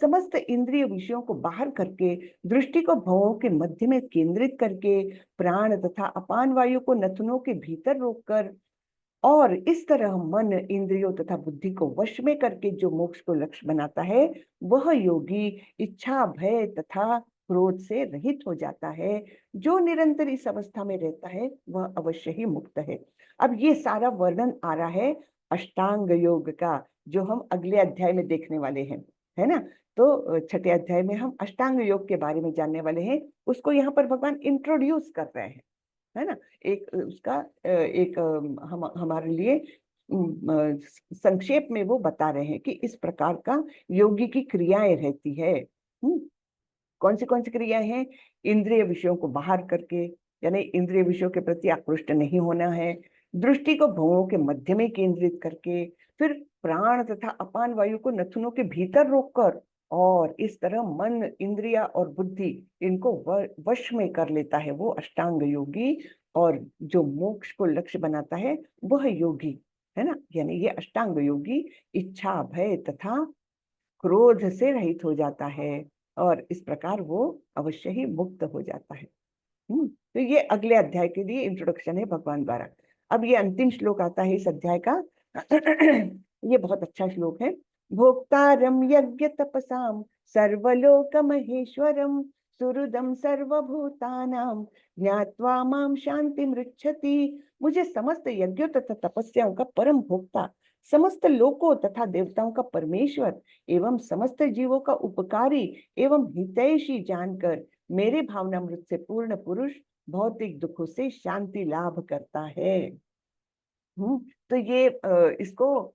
समस्त इंद्रिय विषयों को बाहर करके, दृष्टि को भवों के मध्य में केंद्रित करके, प्राण तथा अपान वायु को नथुनों के भीतर रोककर, और इस तरह मन, इंद्रियों तथा बुद्धि को वश में करके जो मोक्ष को लक्ष्य बनाता है, वह योगी इच्छा, भय तथा क्रोध से रहित हो जाता है। जो निरंतर इस अवस्था में रहता है वह अवश्य ही मुक्त है। अब ये सारा वर्णन आ रहा है अष्टांग योग का, जो हम अगले अध्याय में देखने वाले हैं, है ना। तो छठे अध्याय में हम अष्टांग योग के बारे में जानने वाले हैं। उसको यहाँ पर भगवान इंट्रोड्यूस कर रहे हैं, है ना। एक उसका एक हम हमारे लिए संक्षेप में वो बता रहे हैं कि इस प्रकार का योगी की क्रियाएं रहती है। कौन सी क्रियाएं हैं? इंद्रिय विषयों को बाहर करके, यानी इंद्रिय विषयों के प्रति आकृष्ट नहीं होना है, दृष्टि को भवों के मध्य में केंद्रित करके, फिर प्राण तथा अपान वायु को नथुनों के भीतर रोककर, और इस तरह मन, इंद्रिया और बुद्धि इनको वश में कर लेता है वो अष्टांग योगी। और जो मोक्ष को लक्ष्य बनाता है वह योगी, है ना। यानी ये अष्टांग योगी इच्छा, भय तथा क्रोध से रहित हो जाता है, और इस प्रकार वो अवश्य ही मुक्त हो जाता है। तो ये अगले अध्याय के लिए इंट्रोडक्शन है भगवान द्वारा। अब ये अंतिम श्लोक आता है इस अध्याय का। ये बहुत अच्छा श्लोक है। भोक्तारं यज्ञ तपसाम सर्वलोक महेश्वरम सुहृदं सर्वभूतानां ज्ञात्वा मां शांति मृच्छति। मुझे समस्त यज्ञों तथा तपस्याओं का परम भोक्ता, समस्त लोकों तथा देवताओं का परमेश्वर एवं समस्त जीवों का उपकारी एवं हितैषी जानकर मेरे भावनामृत से पूर्ण पुरुष भौतिक दुखों से शांति लाभ करता है। तो ये इसको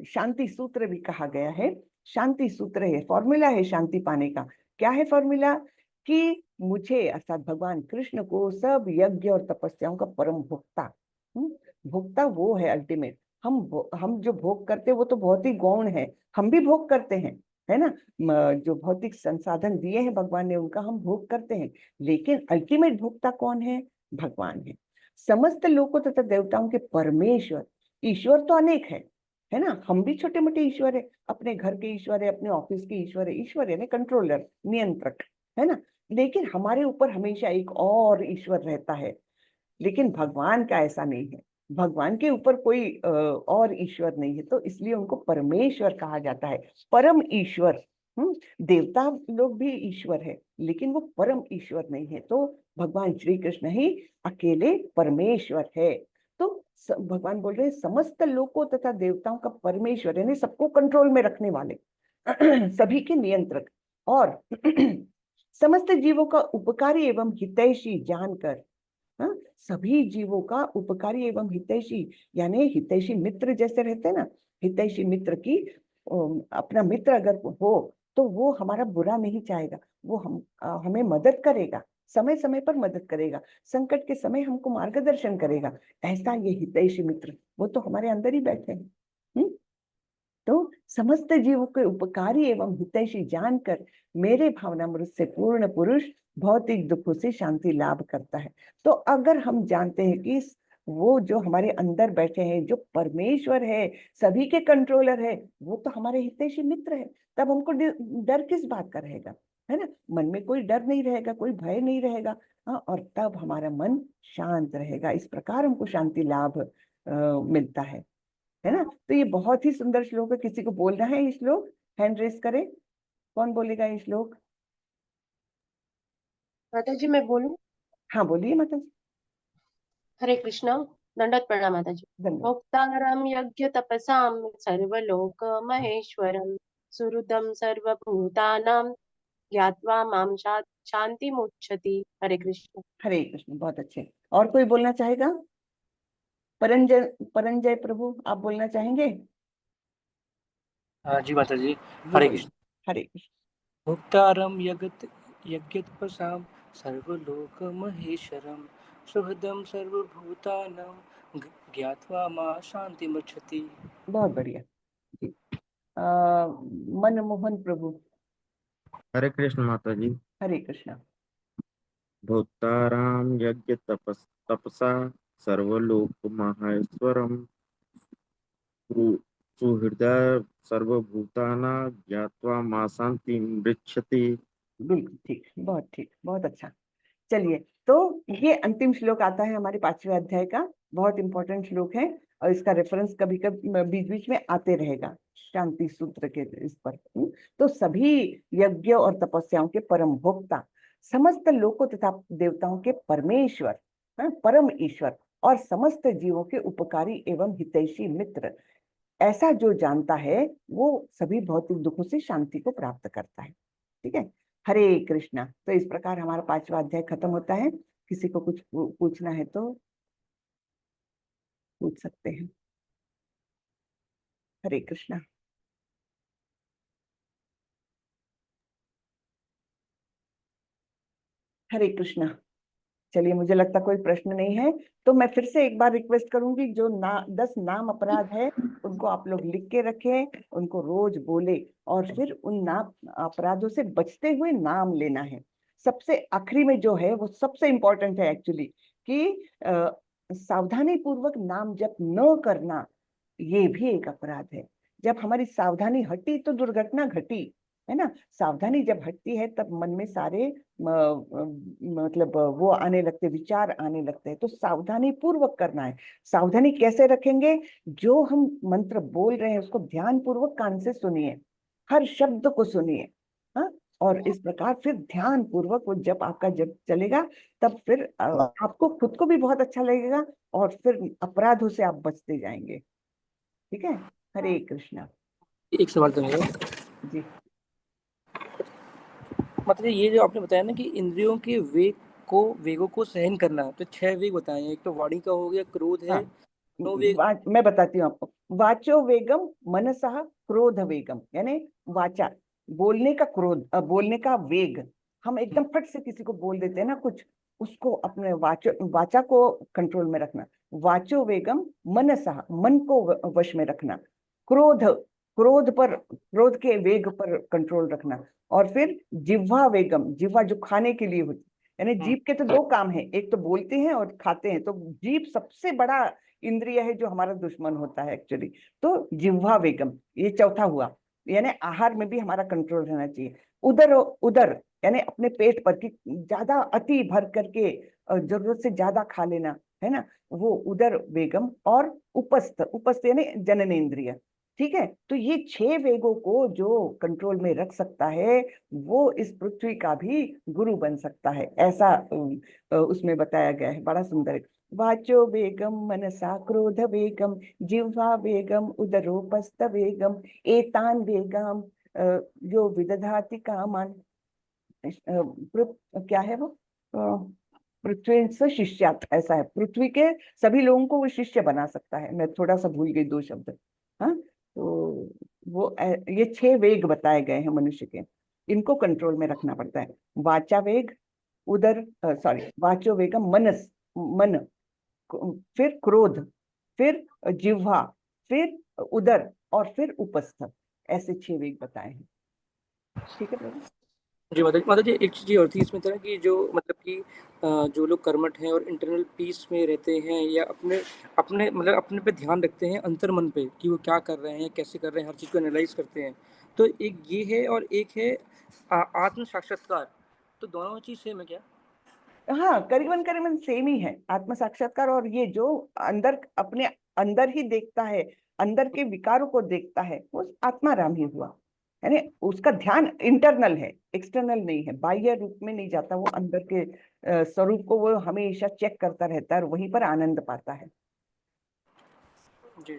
शांति सूत्र भी कहा गया है। शांति सूत्र है, फॉर्मूला है शांति पाने का। क्या है फॉर्मूला? कि मुझे अर्थात भगवान कृष्ण को सब यज्ञ और तपस्याओं का परम भोक्ता, भोक्ता वो है अल्टीमेट। हम जो भोग करते हैं वो तो बहुत ही गौण है, हम भी भोग करते हैं, है ना। जो भौतिक संसाधन दिए हैं भगवान ने उनका हम भोग करते हैं, लेकिन अल्टीमेट भोक्ता कौन है? भगवान है। समस्त लोकों तथा देवताओं के परमेश्वर। ईश्वर तो अनेक है ना। हम भी छोटे मोटे ईश्वर है, अपने घर के ईश्वर है, अपने ऑफिस के ईश्वर है। ईश्वर है ना कंट्रोलर, नियंत्रक, है ना। लेकिन हमारे ऊपर हमेशा एक और ईश्वर रहता है, लेकिन भगवान का ऐसा नहीं है। भगवान के ऊपर कोई और ईश्वर नहीं है, तो इसलिए उनको परमेश्वर कहा जाता है, परम ईश्वर। देवता लोग भी ईश्वर है, लेकिन वो परम ईश्वर नहीं है। तो भगवान श्री कृष्ण ही अकेले परमेश्वर है। तो भगवान बोल रहे हैं समस्त लोकों तथा देवताओं का परमेश्वर, यानी सबको कंट्रोल में रखने वाले, सभी के नियंत्रक, और समस्त जीवों का उपकारी एवं हितैषी जानकर, सभी जीवों का उपकारी एवं हितैषी, यानी हितैषी मित्र जैसे रहते हैं ना। हितैषी मित्र की अपना मित्र अगर हो तो वो हमारा बुरा नहीं चाहेगा, वो हमें मदद करेगा, समय समय पर मदद करेगा, संकट के समय हमको मार्गदर्शन करेगा। ऐसा ये हितैषी मित्र, वो तो हमारे अंदर ही बैठे हैं। तो समस्त जीवों के उपकारी एवं हितैषी जानकर मेरे भावनामृत से पूर्ण पुरुष भौतिक दुखों से शांति लाभ करता है। तो अगर हम जानते हैं कि वो जो हमारे अंदर बैठे हैं, जो परमेश्वर है, सभी के कंट्रोलर है, वो तो हमारे हितैषी मित्र है, तब हमको डर किस बात का रहेगा, है ना। मन में कोई डर नहीं रहेगा, कोई भय नहीं रहेगा, और तब हमारा मन शांत रहेगा। इस प्रकार हमको शांति लाभ मिलता है ना। तो ये बहुत ही सुंदर श्लोक है। किसी को बोलना है ये श्लोक? हैंड रेस करे, कौन बोलेगा ये श्लोक? माता जी मैं बोलूं? हाँ बोलिए माता जी। हरे कृष्णा। दंडवत प्रणाम माता जी। धन्यवाद। भोक्तारं यज्ञ तपसां सर्वलोक महेश्वरं सुहृदं सर्वभूतानां ज्ञात्वा मां शांतिमुच्यति। हरे कृष्ण। हरे कृष्ण, बहुत अच्छे। और कोई बोलना चाहेगा? परंजय परंजय प्रभु, आप बोलना चाहेंगे? हाँ जी माता जी। जी हरे बोलिए। कृष्ण। हरे कृष्ण। भोक्तारं यज्ञतपसां सर्वलोक महेश्वरं सुहृदं सर्वभूतानां ज्ञात्वा मां शान्तिमृच्छति। बहुत बढ़िया जी। मनमोहन प्रभु। हरे कृष्ण माता जी। हरे कृष्ण। भोक्ताराम यज्ञ तपसा सर्वलोक माहेश्वरम सुहृदय सर्वभूताना ज्ञात्वा मां शांति मृच्छति। बिल्कुल ठीक, बहुत ठीक, बहुत अच्छा। चलिए, तो ये अंतिम श्लोक आता है हमारे 5वें अध्याय का। बहुत इंपॉर्टेंट श्लोक है और इसका रेफरेंस कभी कभी बीच बीच में आते रहेगा शांति सूत्र के इस पर। तो सभी यज्ञ और तपस्याओं के परम भोक्ता, समस्त लोकों तथा देवताओं के परमेश्वर, परम ईश्वर और समस्त जीवों के उपकारी एवं हितैषी मित्र, ऐसा जो जानता है वो सभी भौतिक दुखों से शांति को प्राप्त करता है। ठीक है, हरे कृष्णा। तो इस प्रकार हमारा 5वां अध्याय खत्म होता है। किसी को कुछ पूछना है तो पूछ सकते हैं। हरे कृष्णा। हरे कृष्णा। चलिए, मुझे लगता कोई प्रश्न नहीं है, तो मैं फिर से एक बार रिक्वेस्ट करूंगी, जो 10 नाम अपराध है उनको आप लोग लिख के रखें, उनको रोज बोले और फिर उन नाम अपराधों से बचते हुए नाम लेना है। सबसे आखिरी में जो है वो सबसे इंपॉर्टेंट है एक्चुअली, कि सावधानी पूर्वक नाम जप न करना, ये भी एक अपराध है। जब हमारी सावधानी हटी तो दुर्घटना घटी, है ना। सावधानी जब हटती है तब मन में सारे मतलब वो आने लगते, विचार आने लगते हैं। तो सावधानी पूर्वक करना है। सावधानी कैसे रखेंगे? जो हम मंत्र बोल रहे हैं उसको ध्यान पूर्वक कान से सुनिए, हर शब्द को सुनिए। हाँ, और इस प्रकार फिर ध्यान पूर्वक वो जब आपका जब चलेगा, तब फिर आपको खुद को भी बहुत अच्छा लगेगा और फिर अपराधों से आप बचते जाएंगे। ठीक है, हरे कृष्णा। एक सवाल तो मेरा, जी मतलब ये जो आपने बताया ना कि इंद्रियों के वेगों को सहन करना, तो 6 वेग बताए हैं। एक तो वाणी का हो गया, क्रोध है, हाँ, मनोवेग। मैं बताती हूँ आपको। वाचो वेगम मनसः क्रोध वेगम, यानी वाचा, बोलने का क्रोध, बोलने का वेग। हम एकदम फट से किसी को बोल देते हैं ना कुछ, उसको अपने वाचा को कंट्रोल में रखना। वाचो वेगम मनसः, मन को वश में रखना। क्रोध, क्रोध के वेग पर कंट्रोल रखना। और फिर जिह्वा वेगम, जिह्वा जो खाने के लिए होती, यानी जीभ के तो 2 काम है, एक तो बोलते हैं और खाते हैं। तो जीभ सबसे बड़ा इंद्रिय है जो हमारा दुश्मन होता है एक्चुअली। तो जिह्वा वेगम, ये चौथा हुआ। यानी आहार में भी हमारा कंट्रोल रहना चाहिए। उदर, उदर यानी अपने पेट पर, कि ज्यादा अति भर करके जरूरत से ज्यादा खा लेना, है ना, वो उदर वेगम। और उपस्थ, उपस्थ यानी जननेन्द्रिय। ठीक है, तो ये 6 वेगों को जो कंट्रोल में रख सकता है वो इस पृथ्वी का भी गुरु बन सकता है, ऐसा उसमें बताया गया है। बड़ा सुंदर है। वाचो वेगम मनसा क्रोध वेगम जिह्वा वेगम उदरोपस्थ वेगम एतान वेगम यो विदधाति कामान। क्या है वो? पृथ्वी से शिष्यात, ऐसा है। पृथ्वी के सभी लोगों को वो शिष्य बना सकता है। मैं थोड़ा सा भूल गई 2 शब्द। हाँ, तो वो ये 6 वेग बताए गए हैं मनुष्य के, इनको कंट्रोल में रखना पड़ता है। वाचा वेग, उदर, सॉरी, वाचो वेगम मनस, मन, फिर क्रोध, फिर जिह्वा, फिर उदर और फिर उपस्थ, ऐसे 6 वेग बताए हैं। ठीक है प्रभु। जी माता जी, एक चीज़ और थी इसमें तरह कि जो मतलब कि जो लोग कर्मठ हैं और इंटरनल पीस में रहते हैं, या अपने अपने मतलब अपने पे ध्यान रखते हैं, अंतर मन पे, कि वो क्या कर रहे हैं, कैसे कर रहे हैं, हर चीज़ को एनालाइज करते हैं। तो एक ये है और एक है आत्म साक्षात्कार। तो दोनों चीज़ सेम है क्या? हाँ, करीबन करीबन सेम ही है आत्म साक्षात्कार। और ये जो अंदर, अपने अंदर ही देखता है, अंदर के विकारों को देखता है, वो आत्मा राम ही हुआ। यानी उसका ध्यान इंटरनल है, एक्सटर्नल नहीं है, बाह्य रूप में नहीं जाता। वो अंदर के स्वरूप को वो हमेशा चेक करता रहता है और वहीं पर आनंद पाता है। जी, जी।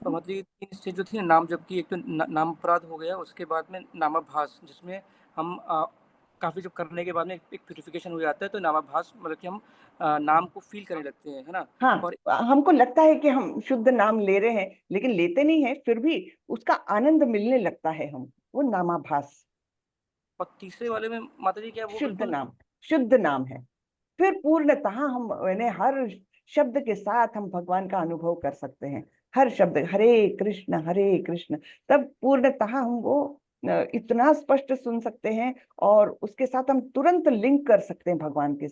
तो मतलब ये 3 स्टेज जो थी ना, नाम जप की, एक तो नाम अपराध हो गया, उसके बाद में नामाभास, जिसमें हम काफ़ी जब करने के बाद में एक प्यूरिफिकेशन हो जाता है, तो नामाभास मतलब कि हम नाम को फ़ील करने लगते हैं, है ना? हाँ, और हमको लगता है कि हम शुद्ध नाम ले रहे हैं, लेकिन लेते नहीं है, फिर भी उसका आनंद मिलने लगता है हम, वो नामाभास। तीसरे वाले में माताजी क्या वो शुद्ध बिल्कुल नाम, शुद्ध नाम है। फिर पूर्णतः हम हर शब्द के साथ हम भगवान का अनुभव कर सकते हैं। हर शब्द हरे कृष्ण, तब पूर्णतः हम वो इतना स्पष्ट सुन सकते हैं, और उसके साथ हम तुरंत लिंक कर सकते हैं भगवान के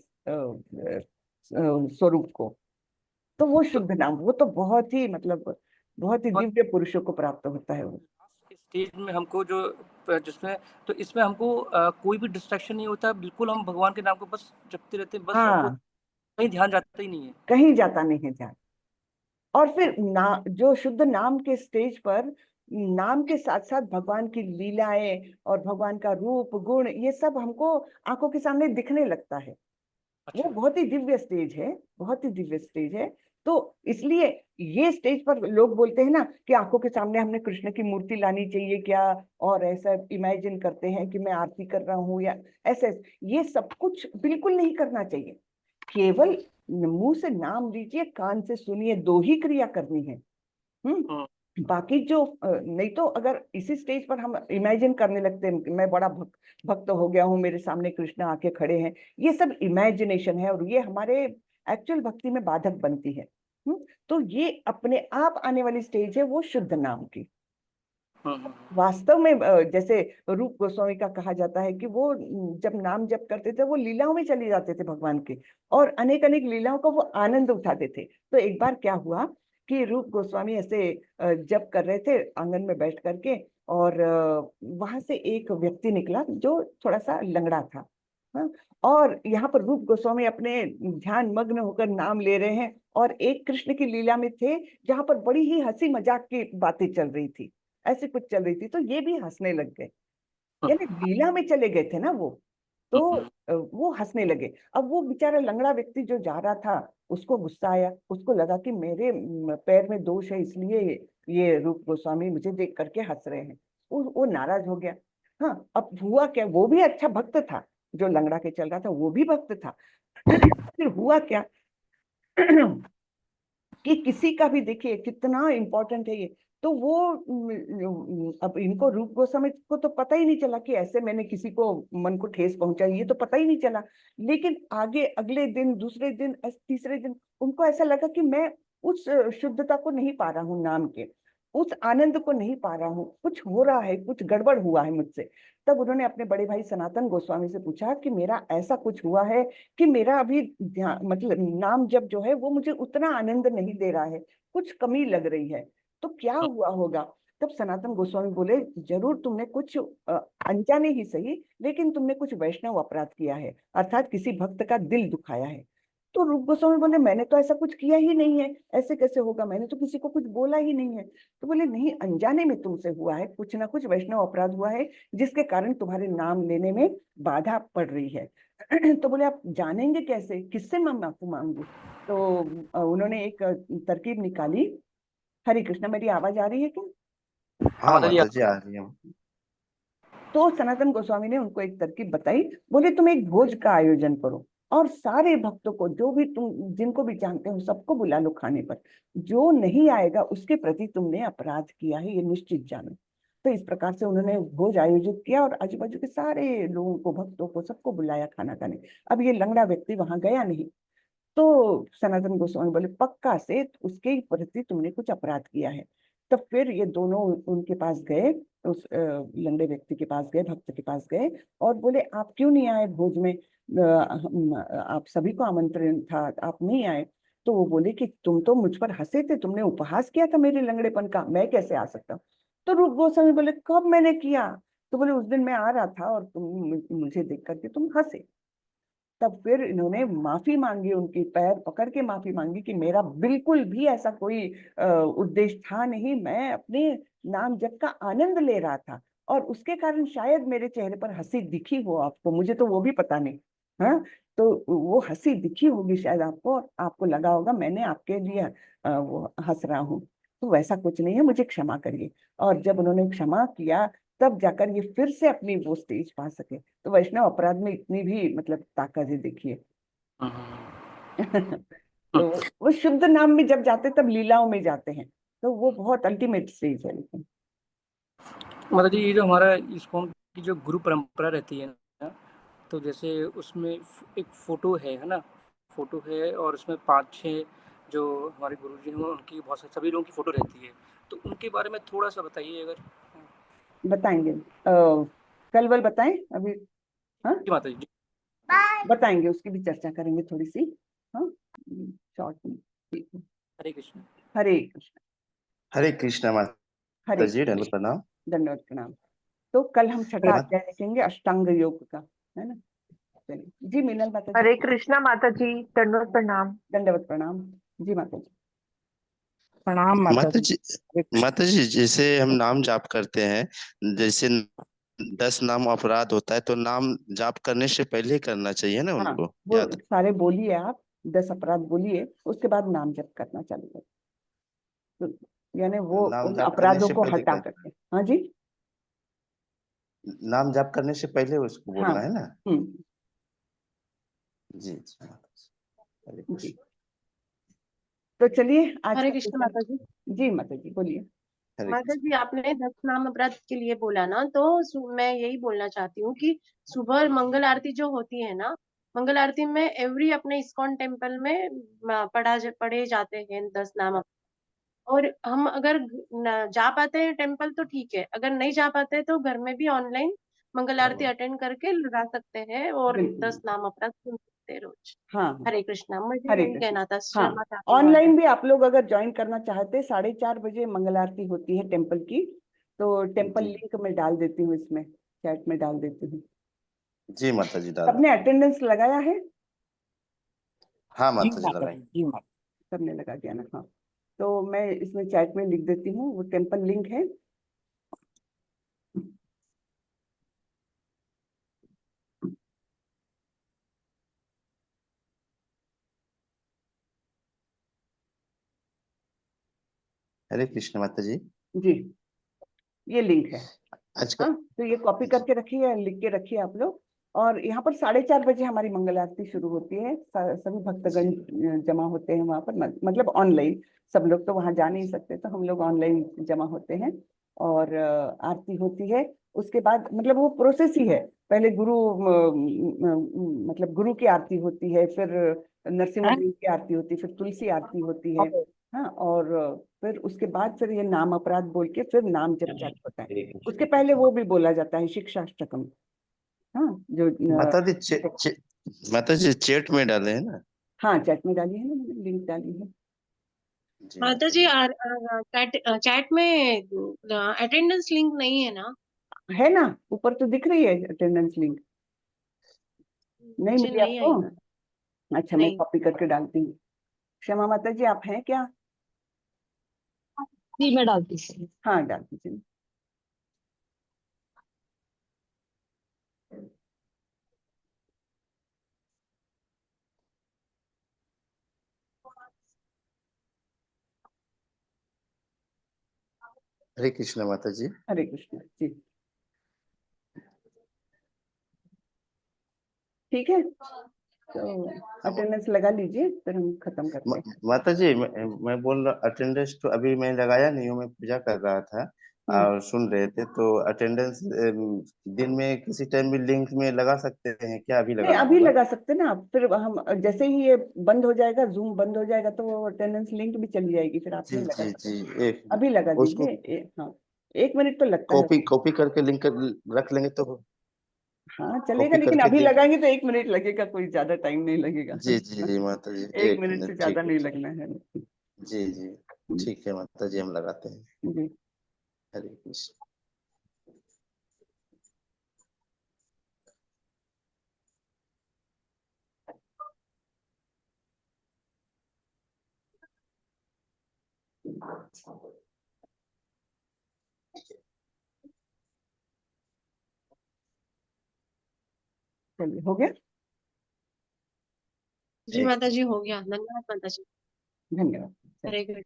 स्वरूप को। तो वो तो शुद्ध नाम, वो तो बहुत ही मतलब बहुत ही और दिव्य पुरुषों को प्राप्त होता है वो। इस स्टेज में हमको जो जिसमें तो इसमें हमको कोई भी डिस्ट्रैक्शन नहीं होता, बिल्कुल हम भगवान के नाम को बस जपते रहते हैं, बस हमको हाँ, कहीं ध्यान जाता ही नहीं है। कहीं जाता नहीं है ध्यान। और फिर जो शुद्ध नाम के स्टेज पर नाम के साथ साथ भगवान की लीलाएं और भगवान का रूप गुण, ये सब हमको आंखों के सामने दिखने लगता है। वो अच्छा। बहुत ही दिव्य स्टेज है, बहुत ही दिव्य स्टेज है। तो इसलिए ये स्टेज पर लोग बोलते हैं ना कि आंखों के सामने हमने कृष्ण की मूर्ति लानी चाहिए क्या, और ऐसा इमेजिन करते हैं कि मैं आरती कर रहा हूँ या ऐसे। ये सब कुछ बिल्कुल नहीं करना चाहिए। केवल मुंह से नाम लीजिए, कान से सुनिए, दो ही क्रिया करनी है। हाँ, बाकी जो नहीं तो अगर इसी स्टेज पर हम इमेजिन करने लगते हैं कि मैं बड़ा भक्त हो गया हूँ, मेरे सामने कृष्ण आके खड़े हैं, ये सब इमेजिनेशन है, और ये हमारे एक्चुअल भक्ति में बाधक बनती है। तो ये अपने आप आने वाली स्टेज है वो शुद्ध नाम की। हाँ। वास्तव में जैसे रूप गोस्वामी का कहा जाता है कि वो जब नाम जप करते थे, वो लीलाओं में चले जाते थे भगवान के, और अनेक अनेक लीलाओं का वो आनंद उठाते थे। तो एक बार क्या हुआ कि रूप गोस्वामी ऐसे जप कर रहे थे आंगन में बैठ करके, और वहां से एक व्यक्ति निकला जो थोड़ा सा लंगड़ा था। हाँ, और यहाँ पर रूप गोस्वामी अपने ध्यान मग्न होकर नाम ले रहे हैं, और एक कृष्ण की लीला में थे जहां पर बड़ी ही हंसी मजाक की बातें चल रही थी, ऐसी कुछ चल रही थी, तो ये भी हंसने लग गए। यानी लीला में चले गए थे ना वो, तो वो हंसने लगे। अब वो बेचारा लंगड़ा व्यक्ति जो जा रहा था, उसको गुस्सा आया, उसको लगा कि मेरे पैर में दोष है, इसलिए ये रूप गोस्वामी मुझे देख करके हंस रहे हैं। वो नाराज हो गया। हाँ, अब हुआ क्या, वो भी अच्छा भक्त था, जो लंगड़ा के चल रहा था वो भी भक्त था। फिर हुआ क्या कि किसी का भी देखिए कितना इंपॉर्टेंट है ये। तो वो अब इनको रूप गोस्वामी को तो पता ही नहीं चला कि ऐसे मैंने किसी को मन को ठेस पहुंचाई, ये तो पता ही नहीं चला। लेकिन आगे अगले दिन, दूसरे दिन, तीसरे दिन उनको ऐसा लगा कि मैं उस शुद्धता को नहीं पा रहा हूँ, नाम के उस आनंद को नहीं पा रहा हूँ, कुछ हो रहा है, कुछ गड़बड़ हुआ है मुझसे। तब उन्होंने अपने बड़े भाई सनातन गोस्वामी से पूछा कि मेरा ऐसा कुछ हुआ है कि मेरा अभी ध्यान, मतलब नाम जब जो है वो मुझे उतना आनंद नहीं दे रहा है, कुछ कमी लग रही है, तो क्या हुआ होगा। तब सनातन गोस्वामी बोले, जरूर तुमने कुछ अनजाने ही सही, लेकिन तुमने कुछ वैष्णव अपराध किया है, अर्थात किसी भक्त का दिल दुखाया है। तो रूप गोस्वामी बोले, मैंने तो ऐसा कुछ किया ही नहीं है, ऐसे कैसे होगा, मैंने तो किसी को कुछ बोला ही नहीं है। तो बोले, नहीं, अनजाने में तुमसे हुआ है, कुछ ना कुछ वैष्णव अपराध हुआ है, जिसके कारण तुम्हारे नाम लेने में बाधा पड़ रही है। तो बोले, आप जानेंगे कैसे, किससे मैं माफी मांगू। तो उन्होंने एक तरकीब निकाली। हरे कृष्णा, मेरी आवाज आ रही है क्या? हाँ हाँ माताजी माता जी, आ रही है। तो सनातन गोस्वामी ने उनको एक तरकीब बताई। बोले, तुम एक भोज का आयोजन करो, और सारे भक्तों को, जो भी तुम जिनको भी जानते हो सबको बुला लो खाने पर। जो नहीं आएगा उसके प्रति तुमने अपराध किया है, ये निश्चित जानो। तो इस प्रकार से उन्होंने भोज आयोजित किया, और आजू बाजू के सारे लोगों को, भक्तों को, सबको बुलाया खाना खाने। अब ये लंगड़ा व्यक्ति वहां गया नहीं। तो सनातन गोस्वामी बोले, पक्का से उसके प्रति तुमने कुछ अपराध किया है। तब फिर ये दोनों उनके पास गए, उस लंगड़े व्यक्ति के पास गए, भक्त के पास गए, और बोले, आप क्यों नहीं आए भोज में, आप सभी को आमंत्रण था, आप नहीं आए। तो वो बोले कि तुम तो मुझ पर हंसे थे, तुमने उपहास किया था मेरे लंगड़ेपन का, मैं कैसे आ सकता हूँ। तो रूप गोस्वामी बोले, कब मैंने किया। तो बोले, उस दिन मैं आ रहा था और तुम मुझे देख करके तुम हंसे। तब फिर इन्होंने माफी मांगी, उनकी पैर पकड़ के माफी मांगी कि मेरा बिल्कुल भी ऐसा कोई उद्देश्य था नहीं, मैं अपने नाम जप का आनंद ले रहा था, और उसके कारण शायद मेरे चेहरे पर हंसी दिखी हो आपको, मुझे तो वो भी पता नहीं। हाँ, तो वो हंसी दिखी होगी शायद आपको, और आपको लगा होगा मैंने आपके लिए वो हंस रहा हूँ। तो वैसा कुछ नहीं है, मुझे क्षमा करिए। और जब उन्होंने क्षमा किया तब जाकर ये फिर से अपनी वो स्टेज पा सके। तो वैष्णव अपराध में इतनी भी मतलब ताकत है, देखिए। तो वो शुद्ध नाम में जब जाते तब लीलाओं में जाते हैं, तो वो बहुत अल्टीमेट स्टेज है। लेकिन माता जी, ये जो हमारा इस्कॉन की जो गुरु परंपरा रहती है ना, तो जैसे उसमें एक फोटो है ना, फोटो है, और उसमें 5-6 जो हमारे गुरु जी हैं उनकी बहुत सारी सभी लोगों की फोटो रहती है, तो उनके बारे में थोड़ा सा बताइए अगर। बताएंगे, कल वल बताएं अभी। हाँ, जी माता जी। बताएंगे, उसकी भी चर्चा करेंगे थोड़ी सी। हाँ, शॉर्ट में। हरे कृष्ण। हरे कृष्ण। हरे कृष्णा माता हरे जी, दंडवत प्रणाम। दंडवत प्रणाम। तो कल हम छठा मात- अध्याय देखेंगे, अष्टांग योग का, है ना। चलिए जी, मीनल माता जी। हरे कृष्णा माता जी, दंडवत प्रणाम। दंडवत प्रणाम। जी माता जी। प्रणाम माता माता जी। जी, माता जी, जैसे हम नाम जाप करते हैं, जैसे 10 नाम अपराध होता है, तो नाम जाप करने से पहले करना चाहिए ना हाँ, उनको वो याद। सारे बोलिए आप, 10 अपराध बोलिए, उसके बाद नाम जप करना चालू करें। तो यानी वो नाम उन जाप करने अपराधों से को पहले हटा कर करके। हाँ जी। नाम जाप करने से पहले उसको हाँ। बोलना है ना। हम्म। जी जी माता जी। हरे जी, कृष्ण। तो चलिए आज हरे का कृष्ण विषय। माता जी। जी माता जी, बोलिए। हरे माता कृष्ण। जी, आपने 10 नाम अपराध के लिए बोला ना, तो मैं यही बोलना चाहती हूँ कि सुबह मंगल आरती जो होती है ना, मंगल आरती में एवरी अपने इस्कॉन टेम्पल में पढ़े जाते हैं 10 नाम। और हम अगर जा पाते हैं टेम्पल तो ठीक है, अगर नहीं जा पाते तो घर में भी ऑनलाइन मंगल आरती अटेंड करके लगा सकते हैं और बिल्कुल। 10 नाम अपराध सुन सकते हैं रोज। हाँ हाँ, हरे कृष्णा, मुझे हरे यही कृष्ण। कहना था, हाँ, क्षमा चाहती हूँ माता ऑनलाइन जी। भी आप लोग अगर ज्वाइन करना चाहते, 4:30 बजे मंगल आरती होती है टेम्पल की। तो टेम्पल जी लिंक मैं डाल देती हूँ, इसमें चैट में डाल देती हूँ। जी माता जी, डाल। सबने अटेंडेंस लगाया है? हाँ जी माता जी, माता लगाई। जी, जी माता। सबने लगा दिया ना? हाँ, तो मैं इसमें चैट में लिख देती हूँ, वो टेम्पल लिंक है। हरे कृष्ण माता जी। जी, ये लिंक है। आजकल। हाँ, तो ये कॉपी जी करके रखिए, लिख के रखिए आप लोग। और यहाँ पर 4:30 बजे हमारी मंगल आरती शुरू होती है। सभी भक्तगण जमा होते हैं वहां पर, मतलब ऑनलाइन। सब लोग तो वहां जा नहीं सकते, तो हम लोग ऑनलाइन जमा होते हैं और आरती होती है। उसके बाद मतलब वो प्रोसेस ही है। पहले गुरु मतलब गुरु की आरती होती है, फिर नरसिम्हा हैं? देव की आरती होती है, फिर तुलसी आरती होती है। हाँ, और फिर उसके बाद फिर ये नाम अपराध बोल के फिर नाम जप चालू होता है। उसके पहले वो भी बोला जाता है शिक्षाष्टकम। हाँ, जो माता जी, माता जी चैट में डाले हैं ना। हाँ, चैट में डाली है ना, मैंने लिंक डाली है। जी माता माता जी, जी। चैट में अटेंडेंस लिंक नहीं है ना? है ना, ऊपर तो दिख रही है अटेंडेंस लिंक। नहीं मुझे मिली नहीं आपको? आई ना। अच्छा, मैं नहीं कॉपी करके डालती हूँ। क्षमा माता जी, आप हैं क्या? जी, मैं डालती हूँ। हाँ, डाल दीजिए। हरे कृष्ण माता जी। हरे कृष्ण जी। ठीक है, तो अटेंडेंस लगा लीजिए, फिर हम खत्म करते हैं। माता जी, मैं बोल रहा, अटेंडेंस तो अभी मैं लगाया नहीं हूँ, मैं पूजा कर रहा था और सुन रहे थे, तो अटेंडेंस दिन में किसी टाइम भी लिंक में लगा सकते हैं क्या? अभी नहीं, लगाना अभी होगा? लगा सकते ना आप, फिर हम जैसे ही ये बंद हो जाएगा, जूम बंद हो जाएगा, तो वो अटेंडेंस लिंक भी चली जाएगी, फिर आप जी नहीं लगा जी सकते। जी। एक अभी लगा उसको दीजिए। हाँ, 1 मिनट तो लगता है। कॉपी कॉपी करके लिंक रख लेंगे तो। हाँ, चलेगा, कॉपी लेकिन करके अभी लिंक। लगाएंगे तो 1 मिनट लगेगा, कोई ज्यादा टाइम नहीं लगेगा। जी जी जी माता जी, एक एक मिनट से मिनट, ज्यादा ठीक है। नहीं लगना है। जी जी। ठीक है माता जी, हम लगाते हैं। जी, हरे कृष्ण। चलिए, हो गया। जी एक माता जी, हो गया। धन्यवाद माता जी। धन्यवाद। हरे कृष्ण।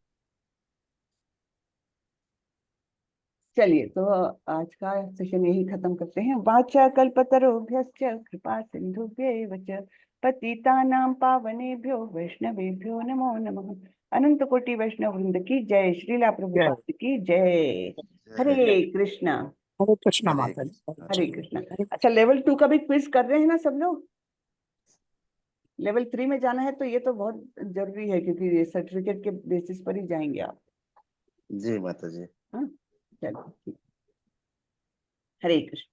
चलिए, तो आज का सेशन यही खत्म करते हैं। वाचा कल्पतरुभ्यश्च कृपा सिंधुभ्यैव च पतितानां पावनेभ्यो वैष्णवेभ्यो नमो नमः। अनंत कोटि वैष्णव वृंद की जय। श्रीला प्रभुपाद की जय। हरे कृष्णा। हरे कृष्णा हरे माता जी। हरे कृष्णा। अच्छा, लेवल 2 का भी क्विज कर रहे हैं ना सब लोग? लेवल 3 में जाना है तो ये तो बहुत जरूरी है, क्योंकि सर्टिफिकेट के बेसिस पर ही जाएंगे आप। जी माता जी। हाँ, चलो ठीक। हरे कृष्ण।